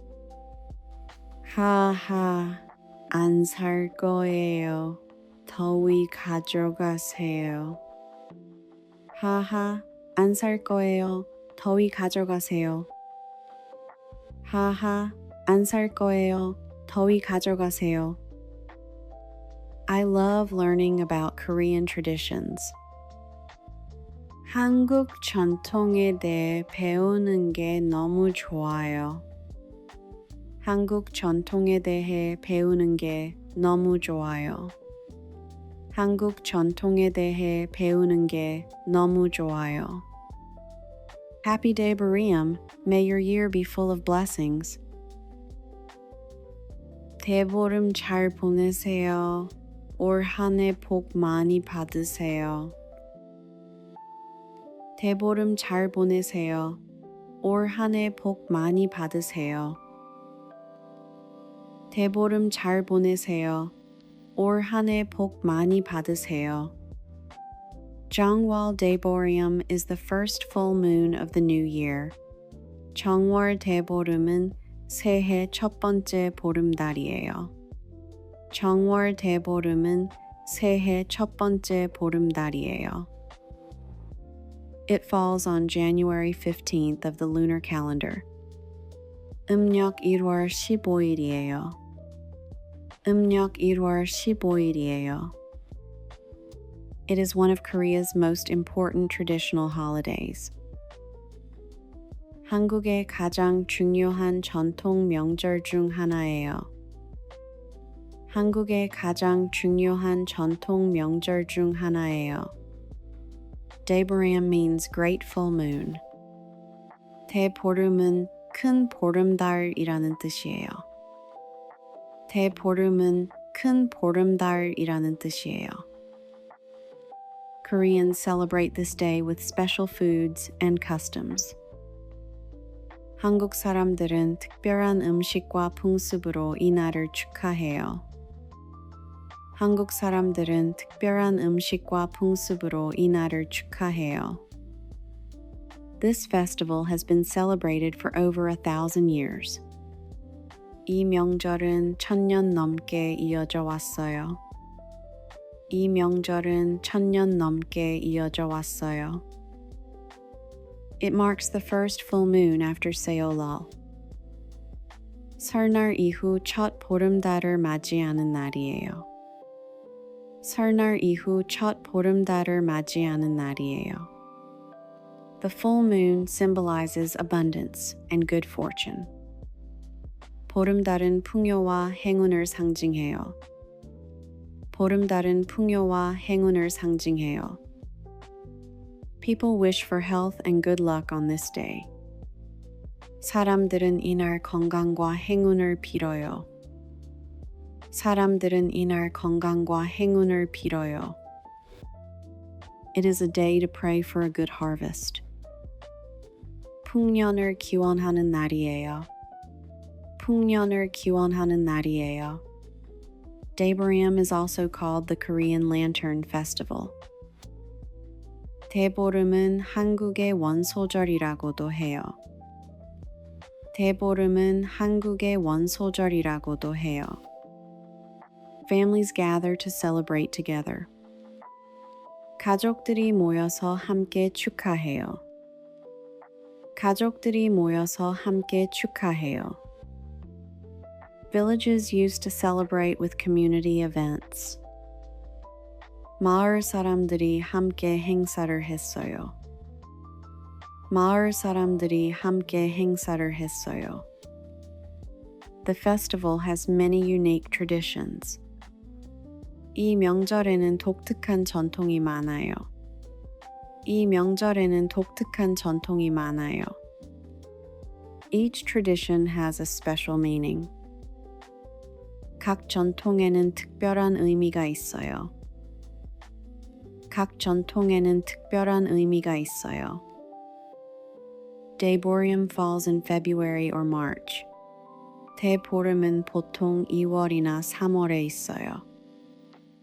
하하, 안 살 거예요. 더위 가져가세요. 하하, 안 살 거예요. 더위 가져가세요. 하하, 안 살 거예요. 더위 가져가세요. I love learning about Korean traditions. 한국 전통에 대해 배우는 게 너무 좋아요. 한국 전통에 대해 배우는 게 너무 좋아요. 한국 전통에 대해 배우는 게 너무 좋아요. Happy Day Bareum. May your year be full of blessings. 대보름 잘 보내세요. 올 한 해 복 많이 받으세요. 대보름 잘 보내세요. 올 한 해 복 많이 받으세요. 대보름 잘 보내세요. 올 한 해 복 많이 받으세요. Jeongwal Daeboreum is the first full moon of the new year. 정월 대보름은 새해 첫 번째 보름달이에요. 정월 대보름은 새해 첫 번째 보름달이에요. It falls on January 15th of the lunar calendar. 음력 1월 15일이에요. 음력 1월 15일이에요. It is one of Korea's most important traditional holidays. 한국의 가장 중요한 전통 명절 중 하나예요. 한국의 가장 중요한 전통 명절 중 하나예요. Daeboreum means great full moon. 대보름은 큰 보름달이라는 뜻이에요. 대보름은 큰 보름달이라는 뜻이에요. Koreans celebrate this day with special foods and customs. 한국 사람들은 특별한 음식과 풍습으로 이 날을 축하해요. 한국 사람들은 특별한 음식과 풍습으로 이 날을 축하해요. This festival has been celebrated for over 1,000 years. 이 명절은 1,000년 넘게 이어져 왔어요. 이 명절은 1,000년 넘게 이어져 왔어요. It marks the first full moon after Seolal. 설날 이후 첫 보름달을 맞이하는 날이에요. 설날 이후 첫 보름달을 맞이하는 날이에요. The full moon symbolizes abundance and good fortune. 보름달은 풍요와 행운을 상징해요. 보름달은 풍요와 행운을 상징해요. People wish for health and good luck on this day. 사람들은 이날 건강과 행운을 빌어요. 사람들은 이날 건강과 행운을 빌어요. It is a day to pray for a good harvest. 풍년을 기원하는 날이에요. 풍년을 기원하는 날이에요. Daebarim is also called the Korean Lantern Festival. 대보름은 한국의 원소절이라고도 해요. 대보름은 한국의 원소절이라고도 해요. Families gather to celebrate together. 가족들이 모여서 함께 축하해요. 가족들이 모여서 함께 축하해요. Villages used to celebrate with community events. 마을 사람들이 함께 행사를 했어요. 마을 사람들이 함께 행사를 했어요. The festival has many unique traditions. 이 명절에는 독특한 전통이 많아요. 이 명절에는 독특한 전통이 많아요. Each tradition has a special meaning. 각 전통에는 특별한 의미가 있어요. 각 전통에는 특별한 의미가 있어요. Daebarim falls in February or March. 대보름은 보통 2월이나 3월에 있어요.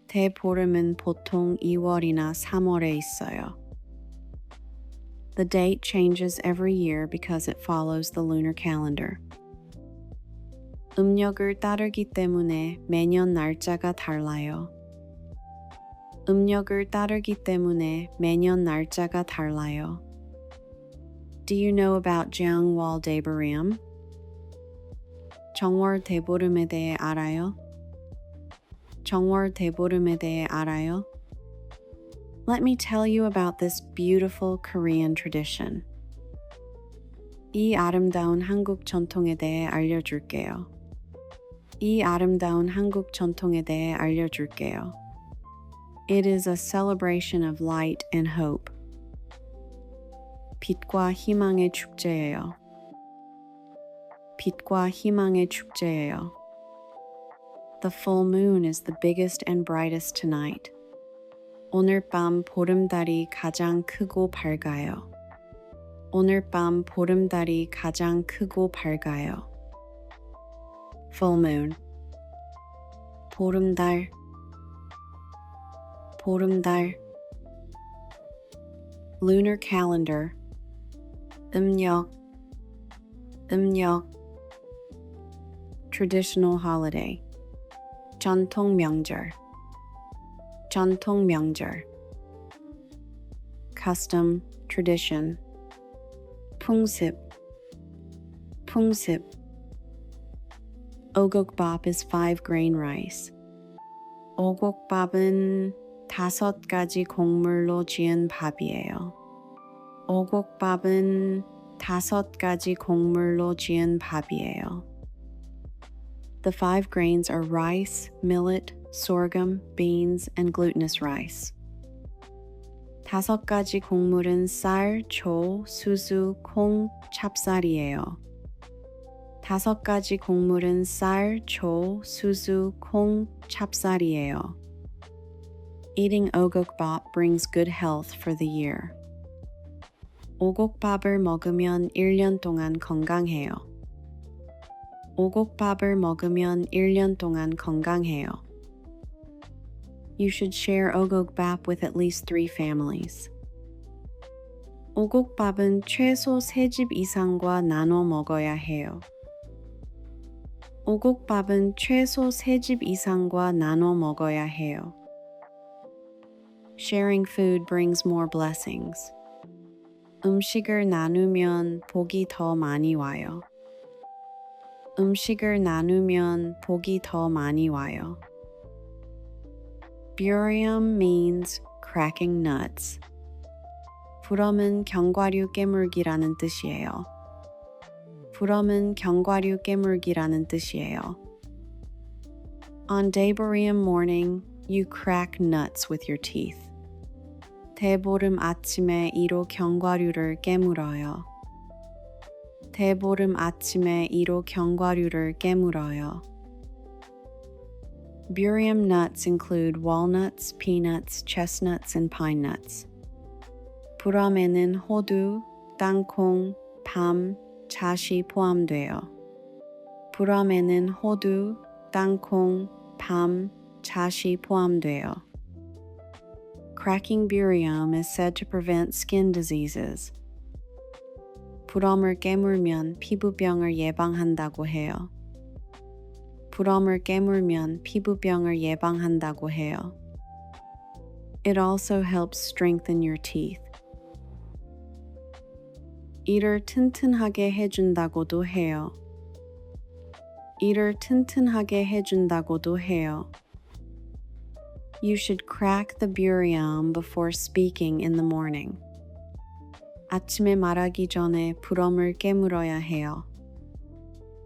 대보름은 보통 2월이나 3월에 있어요. The date changes every year because it follows the lunar calendar. 음력을 따르기 때문에 매년 날짜가 달라요. 음력을 따르기 때문에 매년 날짜가 달라요. Do you know about Jeongwol Daebarim? 정월 대보름에 대해 알아요? 정월 대보름에 대해 알아요? Let me tell you about this beautiful Korean tradition. 이 아름다운 한국 전통에 대해 알려줄게요. 이 아름다운 한국 전통에 대해 알려줄게요. It is a celebration of light and hope. 빛과 희망의 축제예요. 빛과 희망의 축제예요. The full moon is the biggest and brightest tonight. 오늘 밤 보름달이 가장 크고 밝아요. 오늘 밤 보름달이 가장 크고 밝아요. Full moon. 보름달. 보름달. Lunar calendar. 음력. 음력. Traditional holiday. 전통 명절. 전통 명절. Custom, tradition. 풍습. 풍습. Ogokbap is 5-grain rice. 오곡밥은 5가지 곡물로 지은 밥이에요. 오곡밥은 5가지 곡물로 지은 밥이에요. The 5 grains are rice, millet, sorghum, beans, and glutinous rice. 5가지 곡물은 쌀, 조, 수수, 콩, 찹쌀이에요. 5가지 곡물은 쌀, 조, 수수, 콩, 찹쌀이에요. Eating ogokbap brings good health for the year. 오곡밥을 먹으면 1년 동안 건강해요. 오곡밥을 먹으면 1년 동안 건강해요. You should share ogokbap with at least 3 families. 오곡밥은 최소 3집 이상과 나눠 먹어야 해요. 오곡밥은 최소 3집 이상과 나눠 먹어야 해요. Sharing food brings more blessings. 음식을 나누면 복이 더 많이 와요. 음식을 나누면 복이 더 많이 와요. Burium means cracking nuts. 불엄은 견과류 깨물기라는 뜻이에요. 불엄은 견과류 깨물기라는 뜻이에요. On Daebarim morning, you crack nuts with your teeth. 대보름 아침에 이로 견과류를 깨물어요. 대보름 아침에 이로 견과류를 깨물어요. Burium nuts include walnuts, peanuts, chestnuts, and pine nuts. 불암에는 호두, 땅콩, 밤, 잣이 포함돼요. 불암에는 호두, 땅콩, 밤, 잣이 포함돼요. Cracking burium is said to prevent skin diseases. 불암을 깨물면 피부병을 예방한다고 해요. 불암을 깨물면 피부병을 예방한다고 해요. It also helps strengthen your teeth. 이를 튼튼하게 해준다고도 해요. 이를 튼튼하게 해준다고도 해요. You should crack the burium before speaking in the morning. 아침에 말하기 전에 불엄을 깨물어야 해요.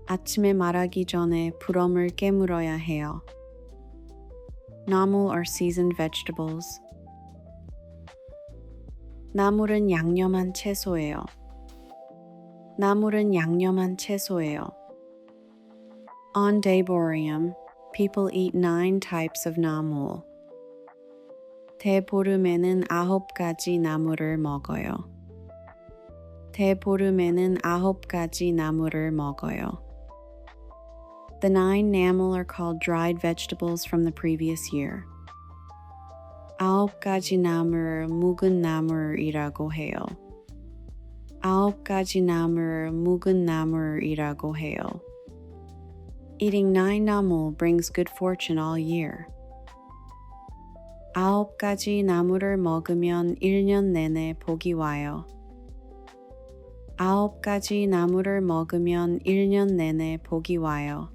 아침에 말하기 전에 불엄을 깨물어야 해요. 나물 are seasoned vegetables. 나물은 양념한 채소예요. 나물은 양념한 채소예요. On Dayborium, people eat 9 types of 나물. 대보름에는 9가지 나물을 먹어요. 대보름에는 9가지 나물을 먹어요. The 9 namal are called dried vegetables from the previous year. 9가지 나물을 묵은 나물이라고 해요. 9가지 나물을 묵은 나물이라고 해요. Eating 9 나물 brings good fortune all year. 9가지 나물을 먹으면 1년 내내 복이 와요. 9가지 나물을 먹으면 1년 내내 복이 와요.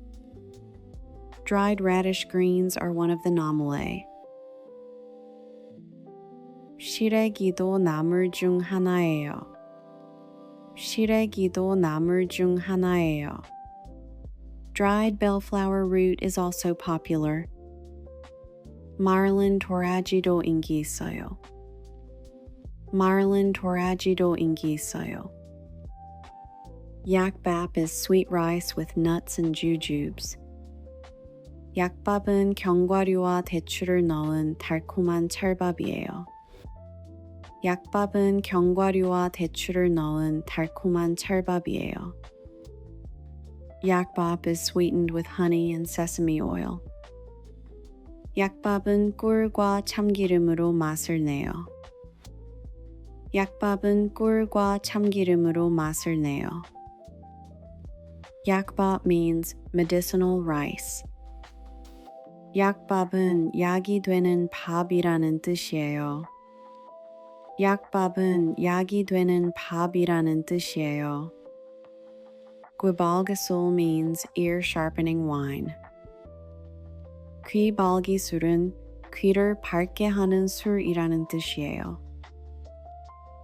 Dried radish greens are one of the namulae. 시래기도 나물 중 하나예요. 시래기도 나물 중 하나예요. Dried bellflower root is also popular. 마를린 도라지도 인기 있어요. 마를린 도라지도 인기 있어요. Yakbap is sweet rice with nuts and jujubes. 약밥은 견과류와 대추를 넣은 달콤한 찰밥이에요. 약밥은 견과류와 대추를 넣은 달콤한 찰밥이에요. Yakbap is sweetened with honey and sesame oil. 약밥은 꿀과 참기름으로 맛을 내요. 약밥은 꿀과 참기름으로 맛을 내요. Yakbap means medicinal rice. 약밥은 약이 되는 밥이라는 뜻이에요. 약밥은 약이 되는 밥이라는 뜻이에요. 꾀발기술 means ear-sharpening wine. 귀발기술은 귀를 밝게 하는 술이라는 뜻이에요.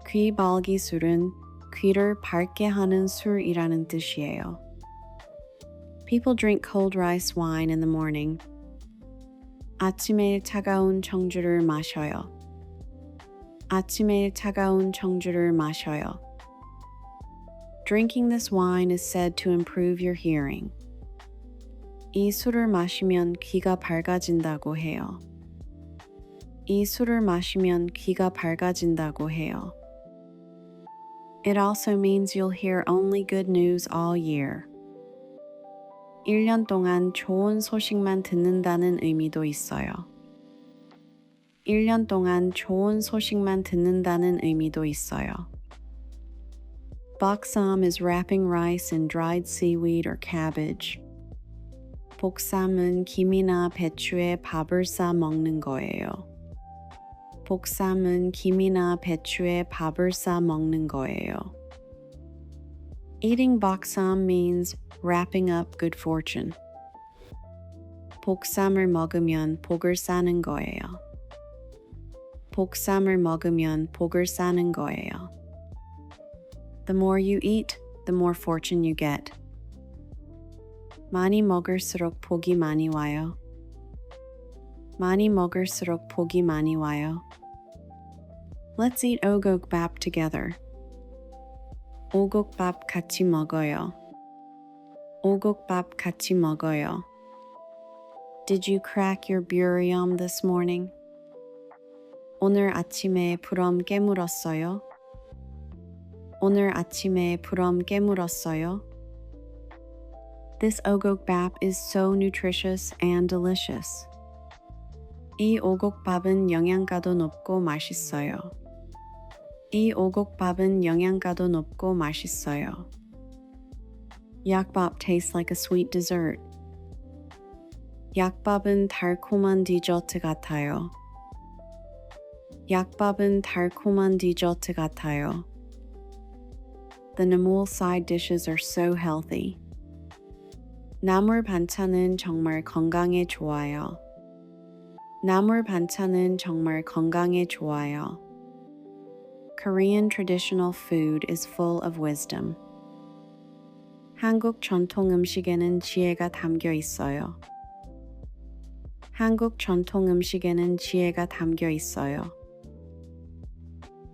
귀발기술은 귀를 밝게 하는 술이라는 뜻이에요. People drink cold rice wine in the morning. 아침에 차가운 청주를 마셔요. 아침에 차가운 청주를 마셔요. Drinking this wine is said to improve your hearing. 이 술을 마시면 귀가 밝아진다고 해요. 이 술을 마시면 귀가 밝아진다고 해요. It also means you'll hear only good news all year. 1년 동안 좋은 소식만 듣는다는 의미도 있어요. 1년 동안 좋은 소식만 듣는다는 의미도 있어요. Boksam is wrapping rice in dried seaweed or cabbage. 복삼은 김이나 배추에 밥을 싸 먹는 거예요. 복삼은 김이나 배추에 밥을 싸 먹는 거예요. Eating boksam means wrapping up good fortune. 복삼을 먹으면 복을 싸는 거예요. 복삼을 먹으면 복을 싸는 거예요. The more you eat, the more fortune you get. 많이 먹을수록 복이 많이 와요. 많이 먹을수록 복이 많이 와요. Let's eat 오곡밥 together. 오곡밥 같이 먹어요. 오곡밥 같이 먹어요. Did you crack your burium this morning? 오늘 아침에 불엄 깨물었어요? 오늘 아침에 불엄 깨물었어요? This 오곡밥 is so nutritious and delicious. 이 오곡밥은 영양가도 높고 맛있어요. 이 오곡밥은 영양가도 높고 맛있어요. 약밥 tastes like a sweet dessert. 약밥은 달콤한 디저트 같아요. 약밥은 달콤한 디저트 같아요. The 나물 side dishes are so healthy. 나물 반찬은 정말 건강에 좋아요. 나물 반찬은 정말 건강에 좋아요. Korean traditional food is full of wisdom. 한국 전통 음식에는 지혜가 담겨 있어요. 한국 전통 음식에는 지혜가 담겨 있어요.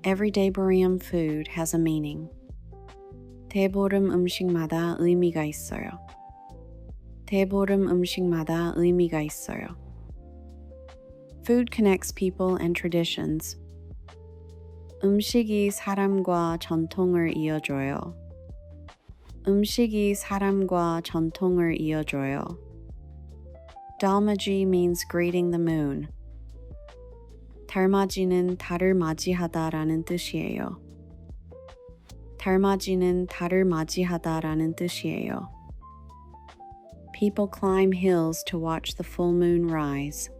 Everyday Korean food has a meaning. 대보름 음식마다 의미가 있어요. 대보름 음식마다 의미가 있어요. Food connects people and traditions. 음식이 사람과 전통을 이어줘요. 음식이 사람과 전통을 이어줘요. 달맞이 means greeting the moon. 달맞이는 달을 맞이하다라는 뜻이에요. 달맞이는 달을 맞이하다라는 뜻이에요. People climb hills to watch the full moon rise.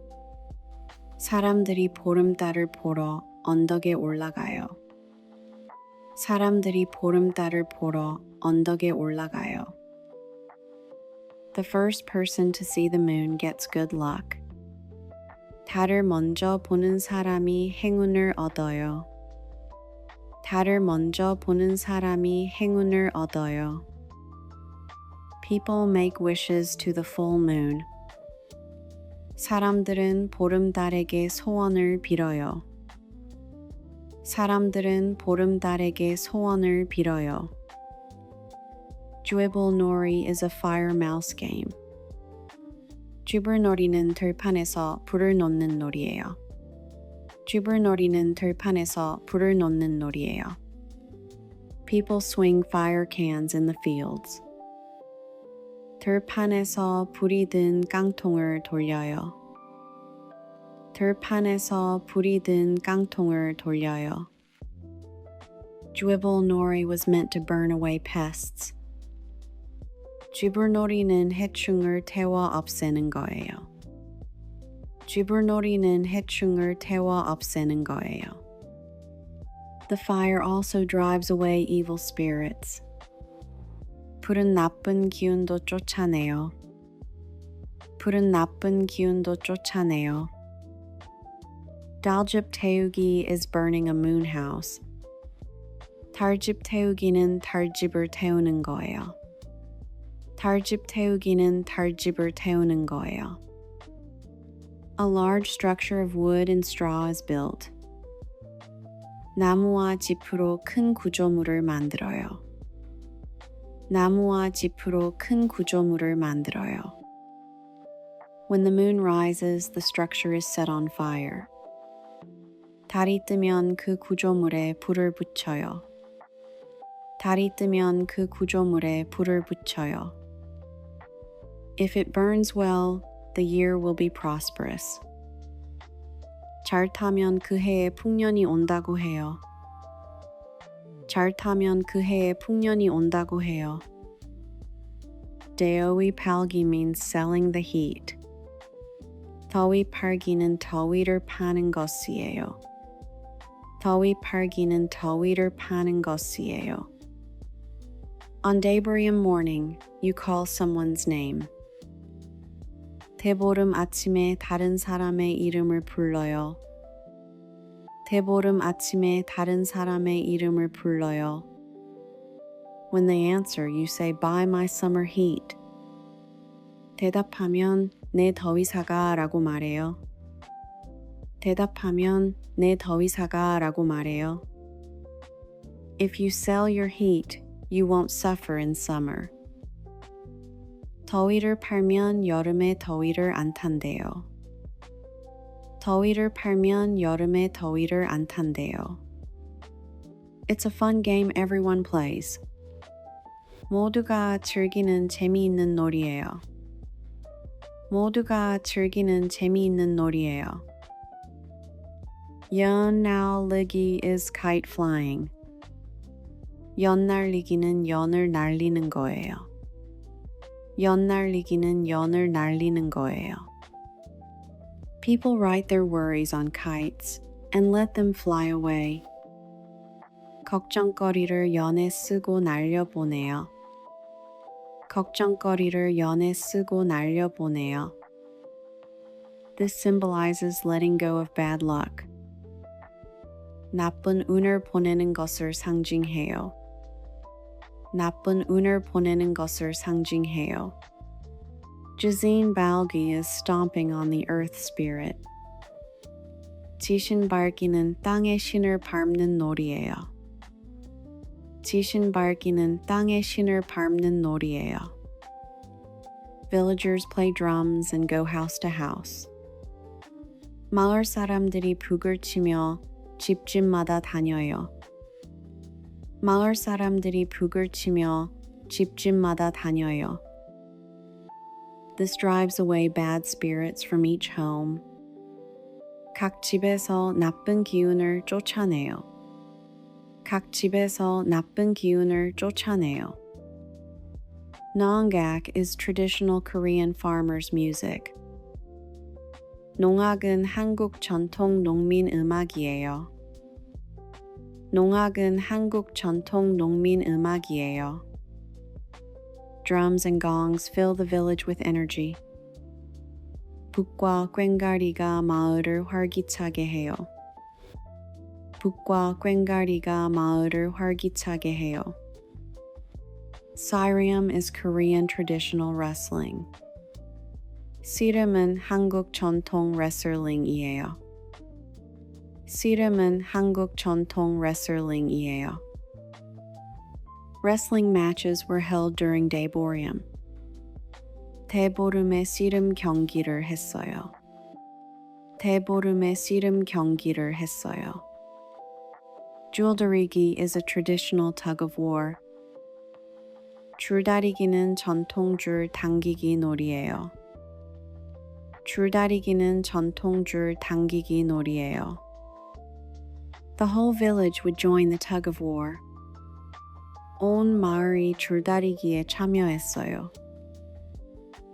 사람들이 보름달을 보러 언덕에 올라가요. 사람들이 보름달을 보러 언덕에 올라가요. The first person to see the moon gets good luck. 달을 먼저 보는 사람이 행운을 얻어요. 달을 먼저 보는 사람이 행운을 얻어요. People make wishes to the full moon. 사람들은 보름달에게 소원을 빌어요. 사람들은 보름달에게 소원을 빌어요. 쥐불놀이 is a fire mouse game. 쥐불놀이는 들판에서 불을 놓는 놀이예요. 쥐불놀이는 들판에서 불을 놓는 놀이예요. People swing fire cans in the fields. 들판에서 불이 든 깡통을 돌려요. 들판에서 불이 든 깡통을 돌려요. 쥐불놀이 was meant to burn away pests. 쥐불놀이는 해충을 태워 없애는 거예요. 쥐불놀이는 해충을 태워 없애는 거예요. The fire also drives away evil spirits. 불은 나쁜 기운도 쫓아내요. 불은 나쁜 기운도 쫓아내요. 달집 태우기 is burning a moon house. 달집 태우기는 달집을 태우는 거예요. 달집 태우기는 달집을 태우는 거예요. A large structure of wood and straw is built. 나무와 짚으로 큰 구조물을 만들어요. 나무와 짚으로 큰 구조물을 만들어요. When the moon rises, the structure is set on fire. 달이 뜨면 그 구조물에 불을 붙여요. 달이 뜨면 그 구조물에 불을 붙여요. If it burns well, the year will be prosperous. 잘 타면 그 해에 풍년이 온다고 해요. 잘 타면 그 해에 풍년이 온다고 해요. 대어위 팔기 means selling the heat. 더위 팔기는 더위를 파는 것이에요. 더위 팔기는 더위를 파는 것이에요. On Daybream morning, you call someone's name. 대보름 아침에 다른 사람의 이름을 불러요. 대보름 아침에 다른 사람의 이름을 불러요. When they answer, you say, "By my summer heat." 대답하면 내 더위사가 라고 말해요. 대답하면 내 더위사가 라고 말해요. If you sell your heat, you won't suffer in summer. 더위를 팔면 여름에 더위를 안 탄대요. 더위를 팔면 여름에 더위를 안 탄대요. It's a fun game everyone plays. 모두가 즐기는 재미있는 놀이예요. 모두가 즐기는 재미있는 놀이예요. 연 날리기 is kite flying. 연 날리기는 연을 날리는 거예요. 연 날리기는 연을 날리는 거예요. People write their worries on kites and let them fly away. 걱정거리를 연에 쓰고 날려보내요. 걱정거리를 연에 쓰고 날려보내요. This symbolizes letting go of bad luck. 나쁜 운을 보내는 것을 상징해요. 나쁜 운을 보내는 것을 상징해요. Jazine Balgi is stomping on the earth spirit. 지신 밟기는 땅의 신을 밟는 놀이예요. 지신 밟기는 땅의 신을 밟는 놀이예요. Villagers play drums and go house to house. 마을 사람들이 북을 치며 집집마다 다녀요. 마을 사람들이 북을 치며 집집마다 다녀요. This drives away bad spirits from each home. 각 집에서 나쁜 기운을 쫓아내요. 각 집에서 나쁜 기운을 쫓아내요. Nongak is traditional Korean farmers' music. 농악은 한국 전통 농민 음악이에요. 농악은 한국 전통 농민 음악이에요. Drums and gongs fill the village with energy. 북과 꽹과리가 마을을 활기차게 해요. 북과 꽹과리가 마을을 활기차게 해요. Sirium is Korean traditional wrestling. 씨름은 한국 전통 레슬링이에요. 씨름은 한국 전통 레슬링이에요. Wrestling matches were held during Daeboreum. 대보름에 씨름 경기를 했어요. 대보름에 씨름 경기를 했어요. 줄다리기 is a traditional tug of war. 줄다리기는 전통 줄 당기기 놀이예요. 줄다리기는 전통 줄 당기기 놀이예요. The whole village would join the tug of war. 온 마을이 줄다리기에 참여했어요.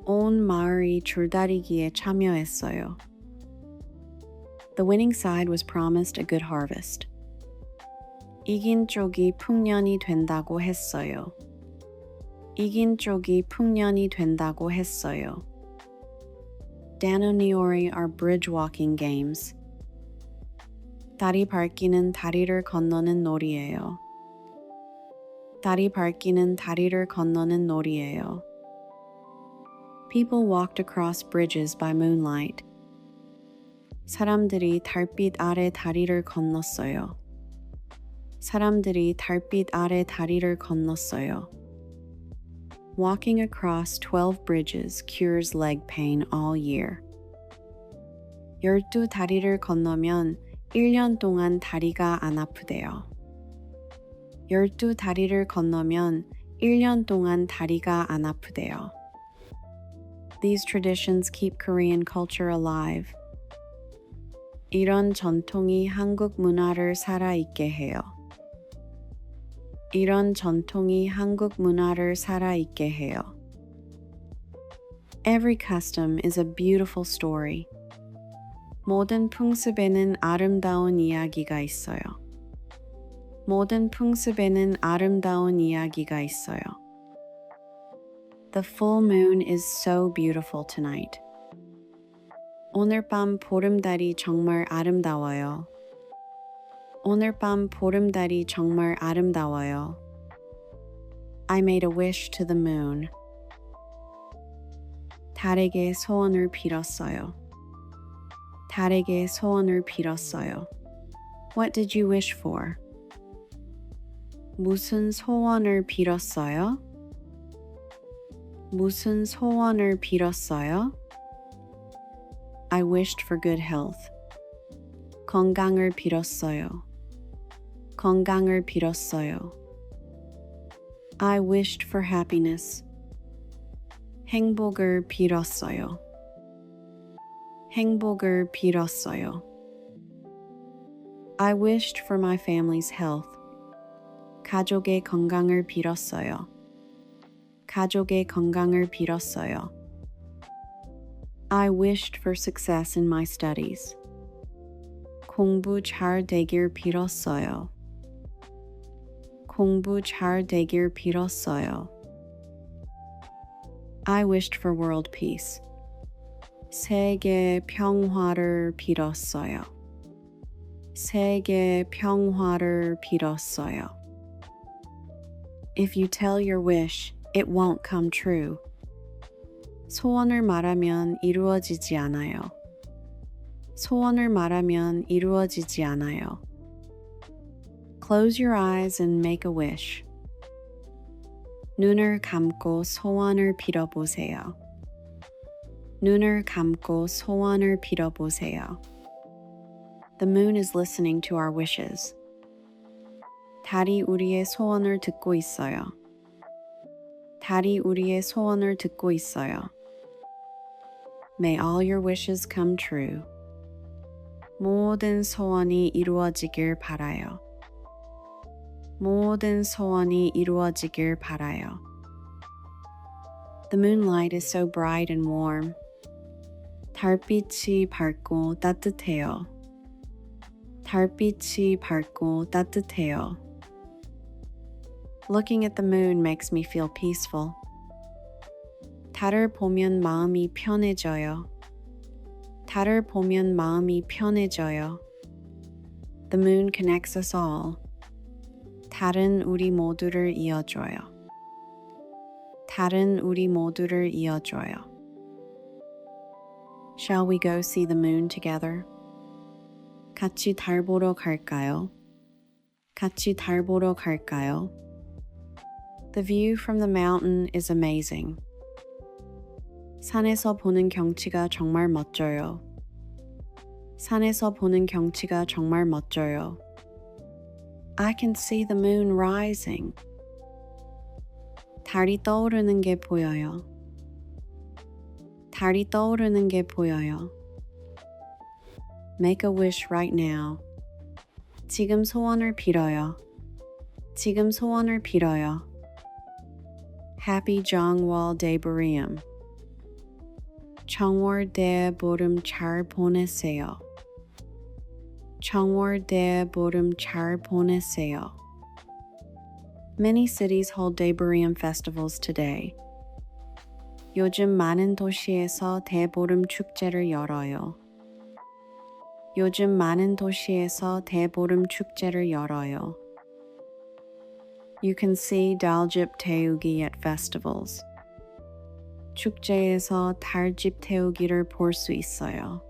온 마을이 줄다리기에 참여했어요. The winning side was promised a good harvest. 이긴 쪽이 풍년이 된다고 했어요. 이긴 쪽이 풍년이 된다고 했어요. Danoniori are bridge walking games. 다리 밟기는 다리를 건너는 놀이예요. 다리 밟기는 다리를 건너는 놀이예요. People walked across bridges by moonlight. 사람들이 달빛 아래 다리를 건넜어요. 사람들이 달빛 아래 다리를 건넜어요. Walking across 12 bridges cures leg pain all year. 12다리를 건너면 1년 동안 다리가 안 아프대요. 12다리를 건너면 1년 동안 다리가 안 아프대요. These traditions keep Korean culture alive. 이런 전통이 한국 문화를 살아있게 해요. 이런 전통이 한국 문화를 살아있게 해요. Every custom is a beautiful story. 모든 풍습에는 아름다운 이야기가 있어요. 모든 풍습에는 아름다운 이야기가 있어요. The full moon is so beautiful tonight. 오늘 밤 보름달이 정말 아름다워요. 오늘 밤 보름달이 정말 아름다워요. I made a wish to the moon. 달에게 소원을 빌었어요. 달에게 소원을 빌었어요. What did you wish for? 무슨 소원을 빌었어요? 무슨 소원을 빌었어요? I wished for good health. 건강을 빌었어요. 건강을 빌었어요. I wished for happiness. 행복을 빌었어요. 행복을 빌었어요. I wished for my family's health. 가족의 건강을 빌었어요. 가족의 건강을 빌었어요. I wished for success in my studies. 공부 잘 되길 빌었어요. 공부 잘 되길 빌었어요. I wished for world peace. 세계 평화를 빌었어요. 세계 평화를 빌었어요. If you tell your wish, it won't come true. 소원을 말하면 이루어지지 않아요. 소원을 말하면 이루어지지 않아요. Close your eyes and make a wish. 눈을 감고 소원을 빌어보세요. 눈을 감고 소원을 빌어보세요. The moon is listening to our wishes. 달이 우리의 소원을 듣고 있어요. 달이 우리의 소원을 듣고 있어요. May all your wishes come true. 모든 소원이 이루어지길 바라요. 모든 소원이 이루어지길 바라요. The moonlight is so bright and warm. 달빛이 밝고 따뜻해요. 달빛이 밝고 따뜻해요. Looking at the moon makes me feel peaceful. 달을 보면 마음이 편해져요. 달을 보면 마음이 편해져요. The moon connects us all. 달은 우리 모두를 이어줘요. 달은 우리 모두를 이어줘요. Shall we go see the moon together? 같이 달 보러 갈까요? 같이 달 보러 갈까요? The view from the mountain is amazing. 산에서 보는 경치가 정말 멋져요. 산에서 보는 경치가 정말 멋져요. I can see the moon rising. 달이 떠오르는 게 보여요. 달이 떠오르는 게 보여요. Make a wish right now. 지금 소원을 빌어요. 지금 소원을 빌어요. Happy 정월 대보름. 정월 대보름 잘 보내세요. 정월 대보름 잘 보내세요. Many cities hold Daeburyum festivals today. 요즘 많은 도시에서 대보름 축제를 열어요. 요즘 많은 도시에서 대보름 축제를 열어요. You can see 달집 태우기 at festivals. 축제에서 달집 태우기를 볼 수 있어요.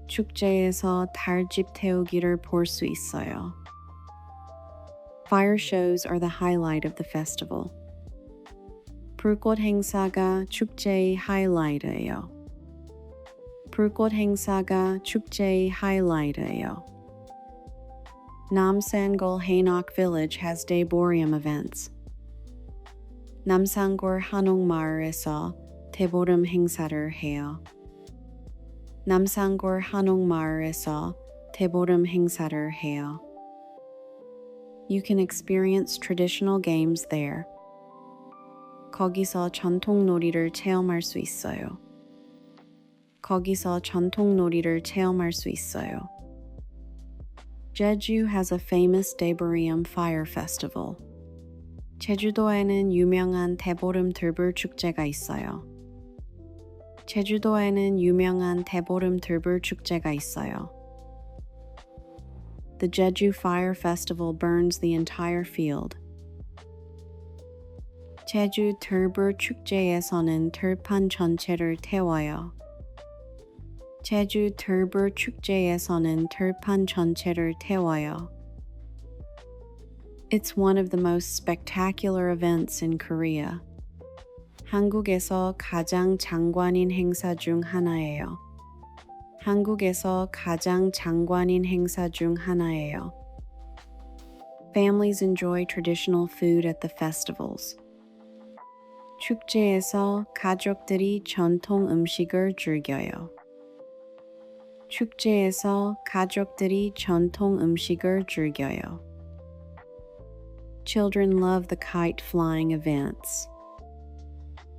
축제에서 달집 태우기를 볼 수 있어요. Fire shows are the highlight of the festival. 불꽃 행사가 축제의 하이라이트예요. 불꽃 행사가 축제의 하이라이트예요. Namsangol Hanok Village has Daeburyum events. 남산골 한옥마을에서 대보름 행사를 해요. 남산골 한옥마을에서 대보름 행사를 해요. You can experience traditional games there. 거기서 전통놀이를 체험할 수 있어요. 거기서 전통놀이를 체험할 수 있어요. Jeju has a famous Daeburyum Fire Festival. 제주도에는 유명한 대보름 들불 축제가 있어요. 제주도에는 유명한 대보름 들불 축제가 있어요. The Jeju Fire Festival burns the entire field. 제주 들불 축제에서는 들판 전체를 태워요. 제주 들불 축제에서는 들판 전체를 태워요. It's one of the most spectacular events in Korea. 한국에서 가장 장관인 행사 중 하나예요. 한국에서 가장 장관인 행사 중 하나예요. Families enjoy traditional food at the festivals. 축제에서 가족들이 전통 음식을 즐겨요. 축제에서 가족들이 전통 음식을 즐겨요. Children love the kite flying events.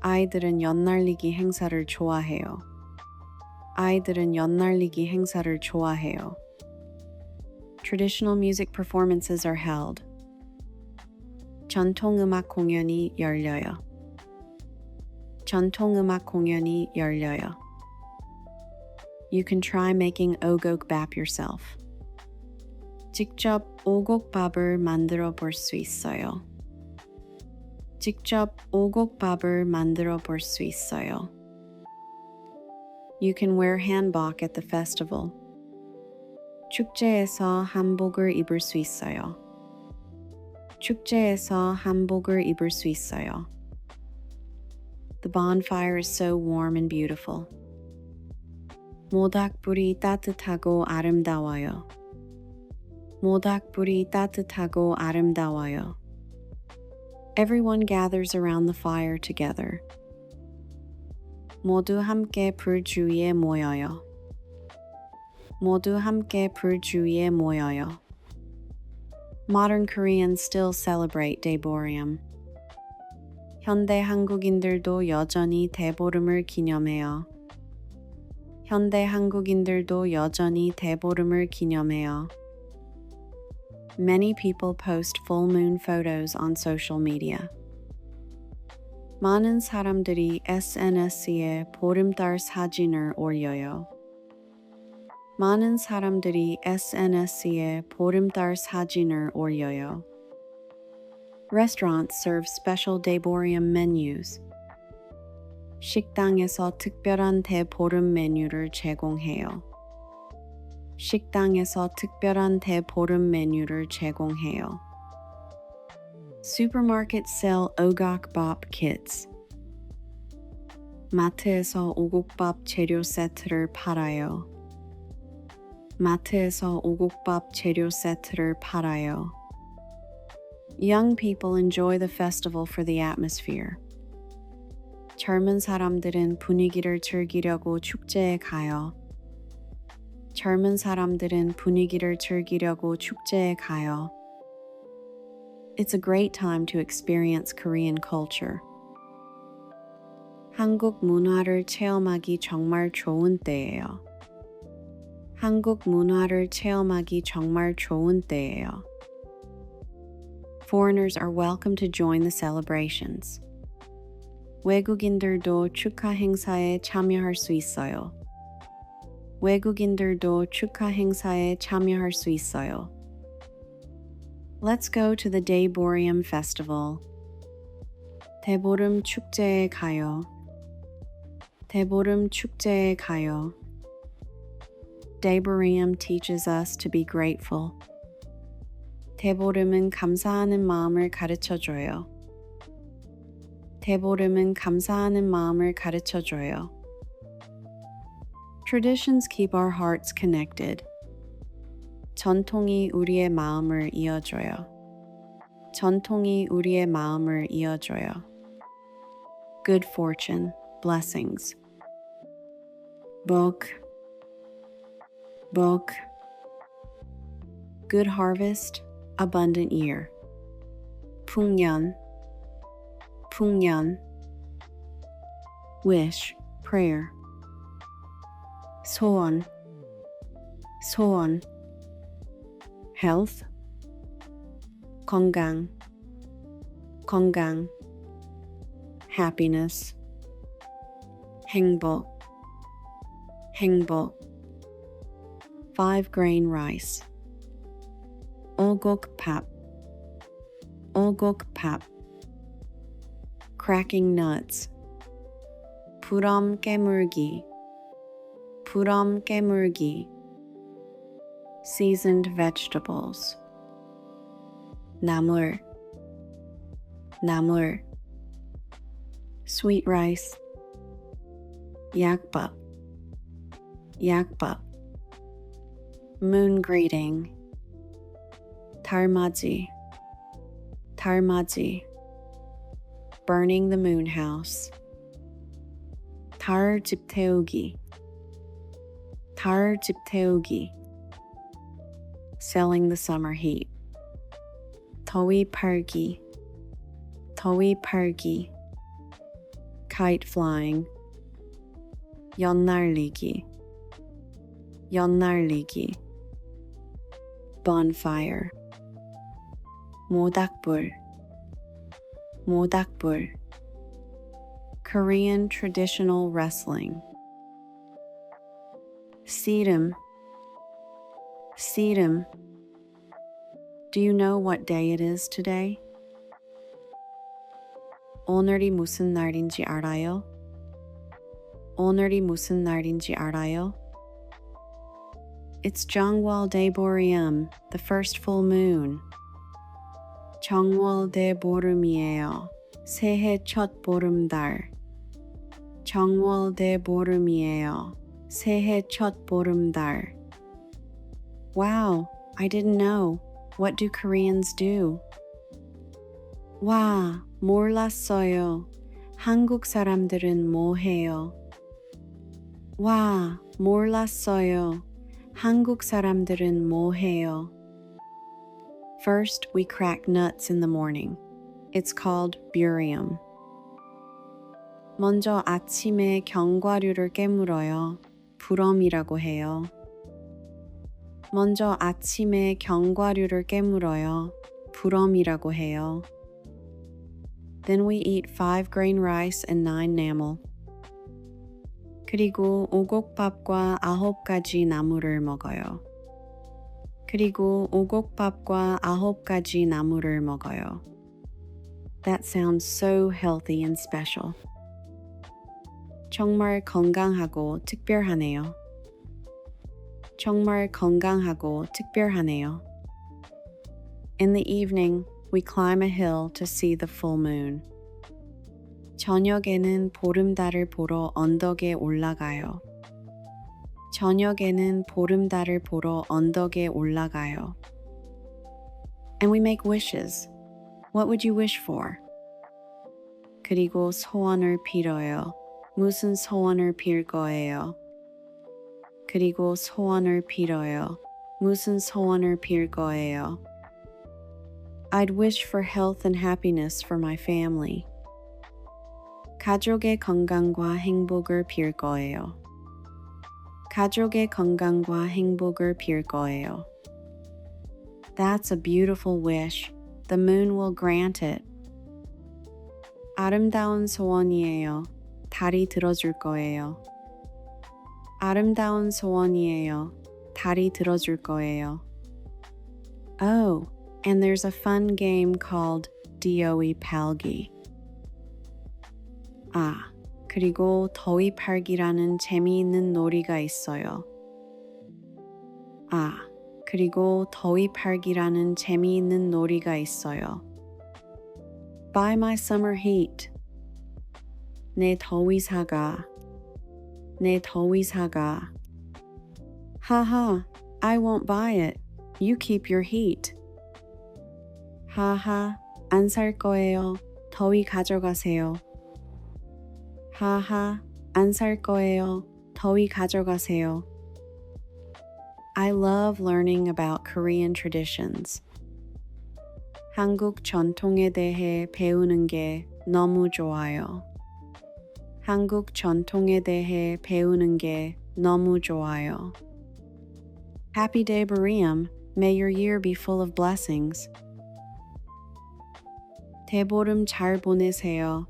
아이들은 연날리기 행사를 좋아해요. 아이들은 연날리기 행사를 좋아해요. Traditional music performances are held. 전통음악 공연이 열려요. 전통음악 공연이 열려요. You can try making 오곡밥 yourself. 직접 오곡밥을 만들어 볼 수 있어요. 직접 오곡밥을 만들어 볼 수 있어요. You can wear hanbok at the festival. 축제에서 한복을 입을 수 있어요. 축제에서 한복을 입을 수 있어요. The bonfire is so warm and beautiful. 모닥불이 따뜻하고 아름다워요. 모닥불이 따뜻하고 아름다워요. Everyone gathers around the fire together. 모두 함께 불 주위에 모여요. 모두 함께 불 주위에 모여요. Modern Koreans still celebrate Daeboreum. 현대 한국인들도 여전히 대보름을 기념해요. 현대 한국인들도 여전히 대보름을 기념해요. Many people post full moon photos on social media. 많은 사람들이 SNS에 보름달 사진을 올려요. 많은 사람들이 SNS에 보름달 사진을 올려요. Restaurants serve special Daeboreum menus. 식당에서 특별한 대보름 메뉴를 제공해요. 식당에서 특별한 대보름 메뉴를 제공해요. Supermarkets sell 오곡밥 kits. 마트에서 오곡밥 재료 세트를 팔아요. 마트에서 오곡밥 재료 세트를 팔아요. Young people enjoy the festival for the atmosphere. 젊은 사람들은 분위기를 즐기려고 축제에 가요. 젊은 사람들은 분위기를 즐기려고 축제에 가요. It's a great time to experience Korean culture. 한국 문화를 체험하기 정말 좋은 때예요. 한국 문화를 체험하기 정말 좋은 때예요. Foreigners are welcome to join the celebrations. 외국인들도 축하 행사에 참여할 수 있어요. 외국인들도 축하 행사에 참여할 수 있어요. Let's go to the Daeboreum Festival. 대보름 축제에 가요. 대보름 축제에 가요. Daeboreum teaches us to be grateful. 대보름은 감사하는 마음을 가르쳐줘요. 대보름은 감사하는 마음을 가르쳐줘요. Traditions keep our hearts connected. 전통이 우리의 마음을 이어줘요. 전통이 우리의 마음을 이어줘요. Good fortune, blessings. 복, 복. Good harvest, abundant year. 풍년, 풍년. Wish, prayer. 소원, 소원. Health, 건강, 건강. Happiness, 행복, 행복. 5-grain rice. 오곡밥, 오곡밥. Cracking nuts. 부럼 깨물기, 부럼 깨물기. Seasoned vegetables. 나물, 나물. sweet rice, 약밥, 약밥, moon greeting, 달맞이, 달맞이, burning the moon house, 달 집 태우기, 달 집 태우기, selling the summer heat, 더위 팔기, 더위 팔기, kite flying, 연날리기, 연날리기, bonfire, 모닥불, 모닥불, Korean traditional wrestling, 씨름, 씨름. Do you know what day it is today? 오늘이 무슨 날인지 알아요? 오늘이 무슨 날인지 알아요? It's Jeongwol Daeboreum, the first full moon. 정월 대보름이에요. 새해 첫 보름달. 정월 대보름이에요. 새해 첫 보름달. Wow, I didn't know. What do Koreans do? 와, 몰랐어요. 한국 사람들은 뭐 해요? 와, 몰랐어요. 한국 사람들은 뭐 해요? First, we crack nuts in the morning. It's called burium. 먼저 아침에 견과류를 깨물어요. 불엄이라고 해요. 먼저 아침에 견과류를 깨물어요. 불엄이라고 해요. Then we eat 5-grain rice and 9 enamel. 그리고 오곡밥과 9가지 나물을 먹어요. 그리고 오곡밥과 9가지 나물을 먹어요. That sounds so healthy and special. 정말 건강하고 특별하네요. 정말 건강하고 특별하네요. In the evening, we climb a hill to see the full moon. 저녁에는 보름달을 보러 언덕에 올라가요. 저녁에는 보름달을 보러 언덕에 올라가요. And we make wishes. What would you wish for? 그리고 소원을 빌어요. 무슨 소원을 빌 거예요? 그리고 소원을 빌어요. 무슨 소원을 빌 거예요? I'd wish for health and happiness for my family. 가족의 건강과 행복을 빌 거예요. 가족의 건강과 행복을 빌 거예요. That's a beautiful wish. The moon will grant it. 아름다운 소원이에요. 달이 들어줄 거예요. 아름다운 소원이에요. 달이 들어줄 거예요. Oh, and there's a fun game called DOE 팔기. 아, 그리고 더위 팔기라는 재미있는 놀이가 있어요. 아, 그리고 더위 팔기라는 재미있는 놀이가 있어요. Buy my summer heat. 내 더위 사가. 내 더위 사가. Haha, I won't buy it. You keep your heat. 하하, 안 살 거예요. 더위 가져가세요. 하하, 안 살 거예요. 더위 가져가세요. I love learning about Korean traditions. 한국 전통에 대해 배우는 게 너무 좋아요. 한국 전통에 대해 배우는 게 너무 좋아요. Happy Daeboreum. May your year be full of blessings. 대보름 잘 보내세요.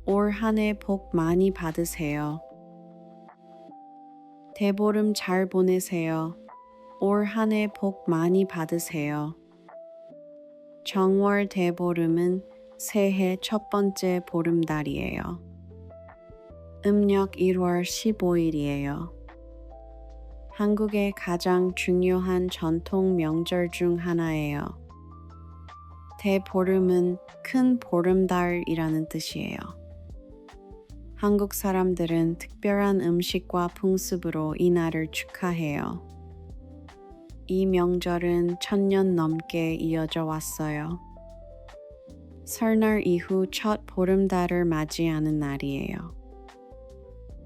올 한 해 복 많이 받으세요. 대보름 잘 보내세요. 올 한 해 복 많이 받으세요. 정월 대보름은 새해 첫 번째 보름달이에요. 음력 1월 15일이에요. 한국의 가장 중요한 전통 명절 중 하나예요. 대보름은 큰 보름달이라는 뜻이에요. 한국 사람들은 특별한 음식과 풍습으로 이 날을 축하해요. 이 명절은 1000년 넘게 이어져 왔어요. 설날 이후 첫 보름달을 맞이하는 날이에요.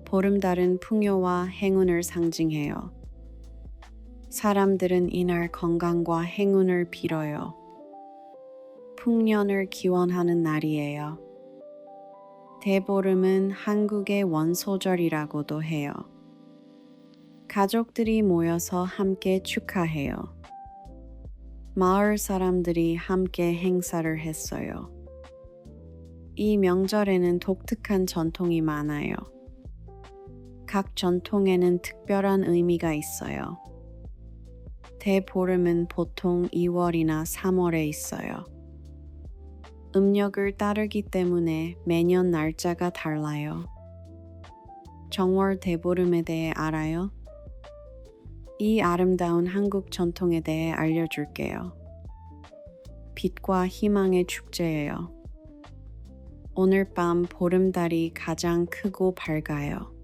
보름달은 풍요와 행운을 상징해요. 사람들은 이날 건강과 행운을 빌어요. 풍년을 기원하는 날이에요. 대보름은 한국의 원소절이라고도 해요. 가족들이 모여서 함께 축하해요. 마을 사람들이 함께 행사를 했어요. 이 명절에는 독특한 전통이 많아요. 각 전통에는 특별한 의미가 있어요. 대보름은 보통 2월이나 3월에 있어요. 음력을 따르기 때문에 매년 날짜가 달라요. 정월 대보름에 대해 알아요? 이 아름다운 한국 전통에 대해 알려줄게요. 빛과 희망의 축제예요. 오늘 밤 보름달이 가장 크고 밝아요.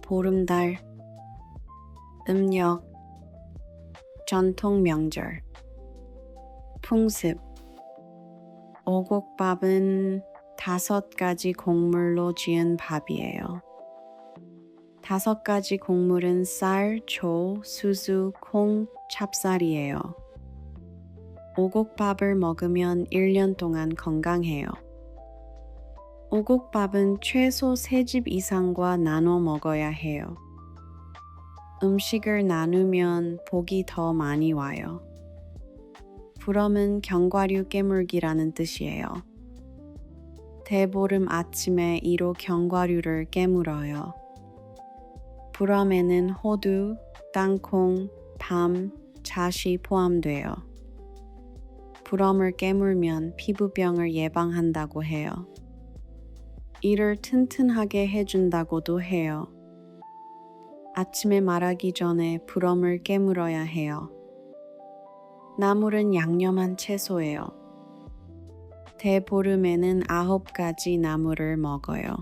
보름달, 음력, 전통 명절, 풍습. 오곡밥은 5가지 곡물로 지은 밥이에요. 5가지 곡물은 쌀, 조, 수수, 콩, 찹쌀이에요. 오곡밥을 먹으면 1년 동안 건강해요. 오곡밥은 최소 3집 이상과 나눠 먹어야 해요. 음식을 나누면 복이 더 많이 와요. 부럼은 견과류 깨물기라는 뜻이에요. 대보름 아침에 이로 견과류를 깨물어요. 부럼에는 호두, 땅콩, 밤, 잣이 포함돼요. 부럼을 깨물면 피부병을 예방한다고 해요. 이를 튼튼하게 해준다고도 해요. 아침에 말하기 전에 부럼을 깨물어야 해요. 나물은 양념한 채소예요. 대보름에는 9가지 나물을 먹어요.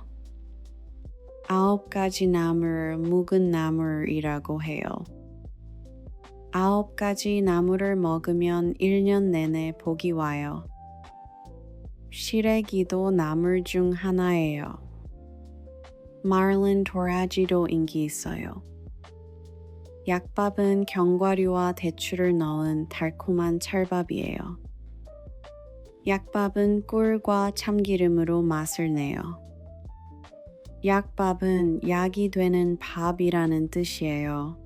9가지 나물, 묵은 나물이라고 해요. 9가지 나물을 먹으면 1년 내내 복이 와요. 시래기도 나물 중 하나예요. 마를린 도라지도 인기 있어요. 약밥은 견과류와 대추를 넣은 달콤한 찰밥이에요. 약밥은 꿀과 참기름으로 맛을 내요. 약밥은 약이 되는 밥이라는 뜻이에요.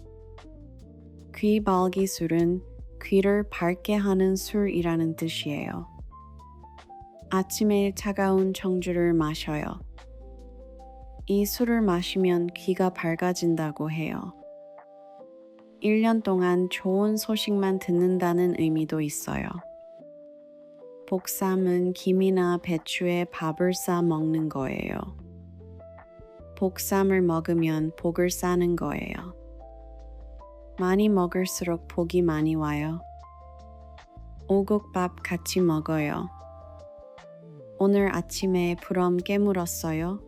귀발기술은 귀를 밝게 하는 술이라는 뜻이에요. 아침에 차가운 청주를 마셔요. 이 술을 마시면 귀가 밝아진다고 해요. 1년 동안 좋은 소식만 듣는다는 의미도 있어요. 복삼은 김이나 배추에 밥을 싸 먹는 거예요. 복삼을 먹으면 복을 싸는 거예요. 많이 먹을수록 복이 많이 와요. 오곡밥 같이 먹어요. 오늘 아침에 부럼 깨물었어요.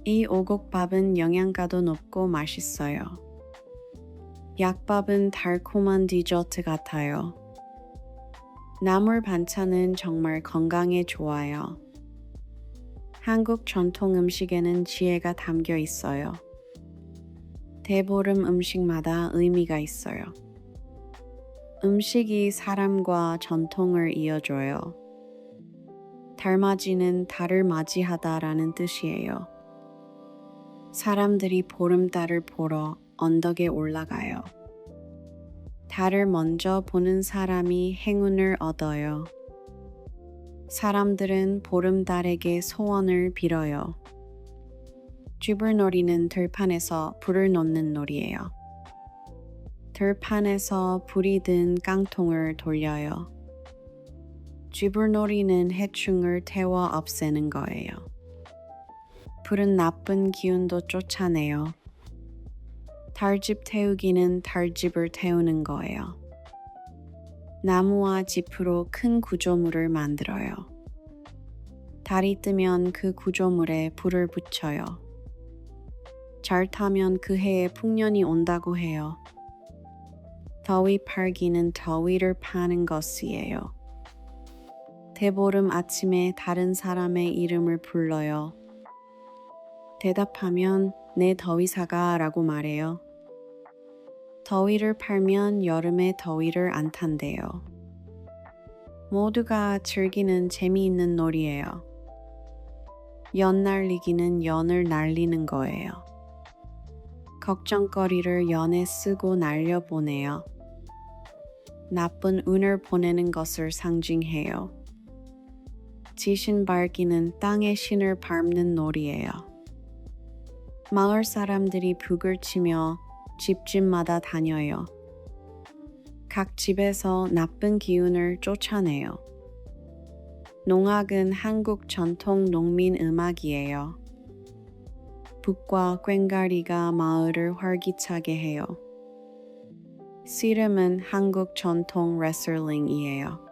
이 오곡밥은 영양가도 높고 맛있어요. 약밥은 달콤한 디저트 같아요. 나물 반찬은 정말 건강에 좋아요. 한국 전통 음식에는 지혜가 담겨 있어요. 대보름 음식마다 의미가 있어요. 음식이 사람과 전통을 이어줘요. 달맞이는 달을 맞이하다라는 뜻이에요. 사람들이 보름달을 보러 언덕에 올라가요. 달을 먼저 보는 사람이 행운을 얻어요. 사람들은 보름달에게 소원을 빌어요. 쥐불놀이는 들판에서 불을 놓는 놀이예요. 들판에서 불이 든 깡통을 돌려요. 쥐불놀이는 해충을 태워 없애는 거예요. 불은 나쁜 기운도 쫓아내요. 달집 태우기는 달집을 태우는 거예요. 나무와 짚으로 큰 구조물을 만들어요. 달이 뜨면 그 구조물에 불을 붙여요. 잘 타면 그 해에 풍년이 온다고 해요. 더위 팔기는 더위를 파는 것이에요. 대보름 아침에 다른 사람의 이름을 불러요. 대답하면 내 더위사가 라고 말해요. 더위를 팔면 여름에 더위를 안 탄대요. 모두가 즐기는 재미있는 놀이예요. 연 날리기는 연을 날리는 거예요. 걱정거리를 연에 쓰고 날려보내요. 나쁜 운을 보내는 것을 상징해요. 지신 밟기는 땅의 신을 밟는 놀이예요. 마을 사람들이 북을 치며 집집마다 다녀요. 각 집에서 나쁜 기운을 쫓아내요. 농악은 한국 전통 농민 음악이에요. 북과 꽹과리가 마을을 활기차게 해요. 씨름은 한국 전통 레슬링이에요.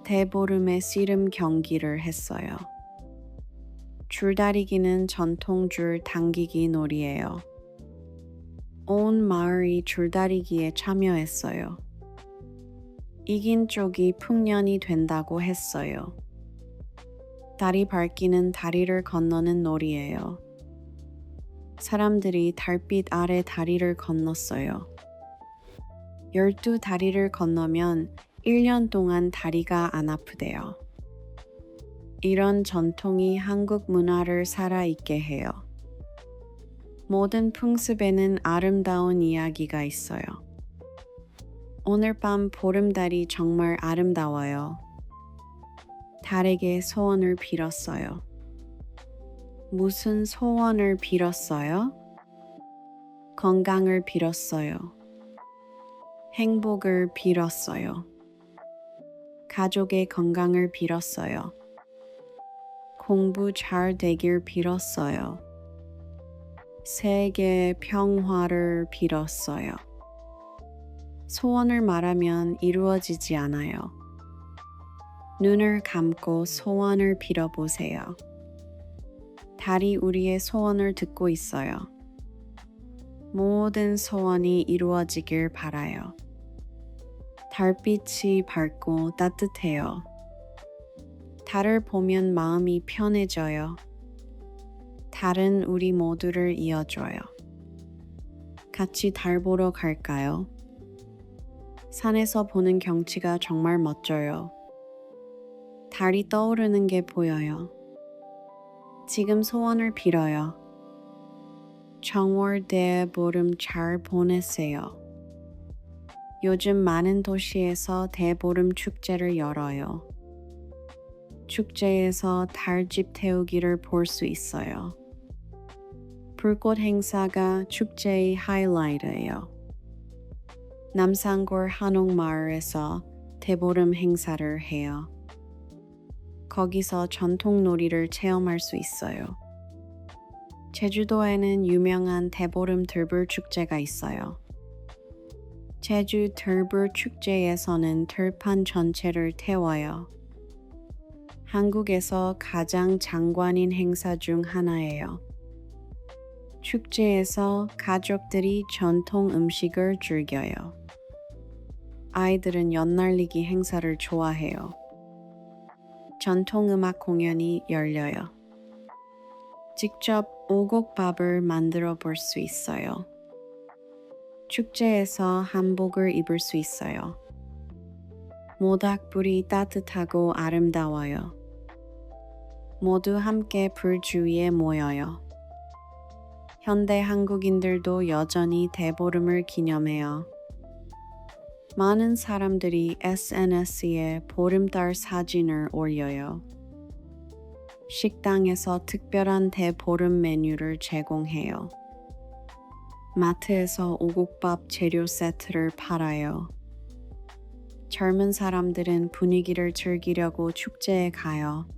대보름에 씨름 경기를 했어요. 줄다리기는 전통 줄 당기기 놀이예요. 온 마을이 줄다리기에 참여했어요. 이긴 쪽이 풍년이 된다고 했어요. 다리 밟기는 다리를 건너는 놀이예요. 사람들이 달빛 아래 다리를 건넜어요. 12다리를 건너면 1년 동안 다리가 안 아프대요. 이런 전통이 한국 문화를 살아있게 해요. 모든 풍습에는 아름다운 이야기가 있어요. 오늘 밤 보름달이 정말 아름다워요. 달에게 소원을 빌었어요. 무슨 소원을 빌었어요? 건강을 빌었어요. 행복을 빌었어요. 가족의 건강을 빌었어요. 공부 잘 되길 빌었어요. 세계 평화를 빌었어요. 소원을 말하면 이루어지지 않아요. 눈을 감고 소원을 빌어보세요. 달이 우리의 소원을 듣고 있어요. 모든 소원이 이루어지길 바라요. 달빛이 밝고 따뜻해요. 달을 보면 마음이 편해져요. 달은 우리 모두를 이어줘요. 같이 달 보러 갈까요? 산에서 보는 경치가 정말 멋져요. 달이 떠오르는 게 보여요. 지금 소원을 빌어요. 정월 대보름 잘 보내세요. 요즘 많은 도시에서 대보름 축제를 열어요. 축제에서 달집 태우기를 볼 수 있어요. 불꽃 행사가 축제의 하이라이트예요. 남산골 한옥마을에서 대보름 행사를 해요. 거기서 전통 놀이를 체험할 수 있어요. 제주도에는 유명한 대보름 들불 축제가 있어요. 제주 들불 축제에서는 들판 전체를 태워요. 한국에서 가장 장관인 행사 중 하나예요. 축제에서 가족들이 전통 음식을 즐겨요. 아이들은 연날리기 행사를 좋아해요. 전통 음악 공연이 열려요. 직접 오곡밥을 만들어 볼 수 있어요. 축제에서 한복을 입을 수 있어요. 모닥불이 따뜻하고 아름다워요. 모두 함께 불 주위에 모여요. 현대 한국인들도 여전히 대보름을 기념해요. 많은 사람들이 SNS에 보름달 사진을 올려요. 식당에서 특별한 대보름 메뉴를 제공해요. 마트에서 오곡밥 재료 세트를 팔아요. 젊은 사람들은 분위기를 즐기려고 축제에 가요.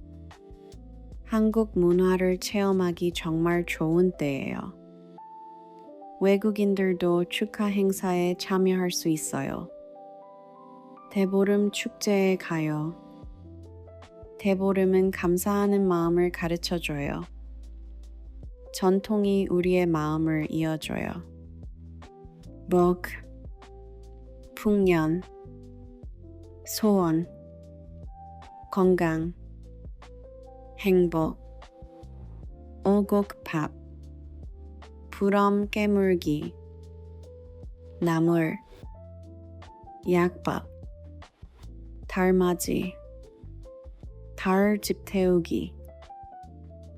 한국 문화를 체험하기 정말 좋은 때예요. 외국인들도 축하 행사에 참여할 수 있어요. 대보름 축제에 가요. 대보름은 감사하는 마음을 가르쳐 줘요. 전통이 우리의 마음을 이어줘요. 복, 풍년, 소원, 건강, 행복, 오곡밥, 부럼 깨물기, 나물, 약밥, 달맞이, 달집 태우기,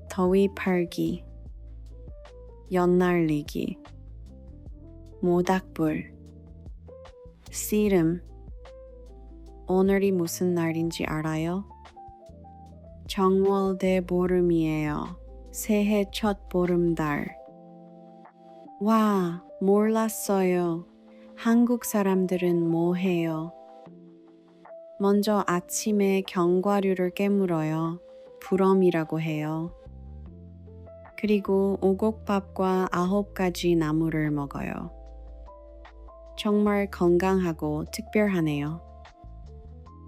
더위 팔기, 연날리기, 모닥불, 씨름. 오늘이 무슨 날인지 알아요? 정월 대보름이에요. 새해 첫 보름달. 와, 몰랐어요. 한국 사람들은 뭐 해요? 먼저 아침에 견과류를 깨물어요. 부럼이라고 해요. 그리고 오곡밥과 9가지 나물을 먹어요. 정말 건강하고 특별하네요.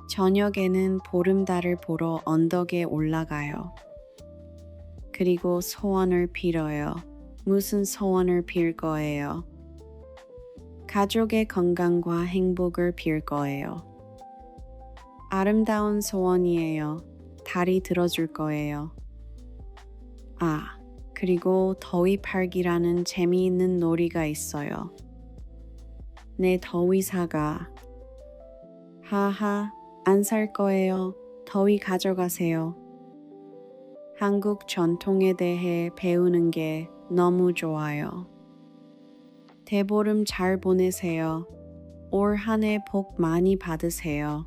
저녁에는 보름달을 보러 언덕에 올라가요. 그리고 소원을 빌어요. 무슨 소원을 빌 거예요? 가족의 건강과 행복을 빌 거예요. 아름다운 소원이에요. 달이 들어줄 거예요. 아, 그리고 더위 팔기라는 재미있는 놀이가 있어요. 내 더위사가. 하하, 안 살 거예요. 더위 가져가세요. 한국 전통에 대해 배우는 게 너무 좋아요. 대보름 잘 보내세요. 올 한 해 복 많이 받으세요.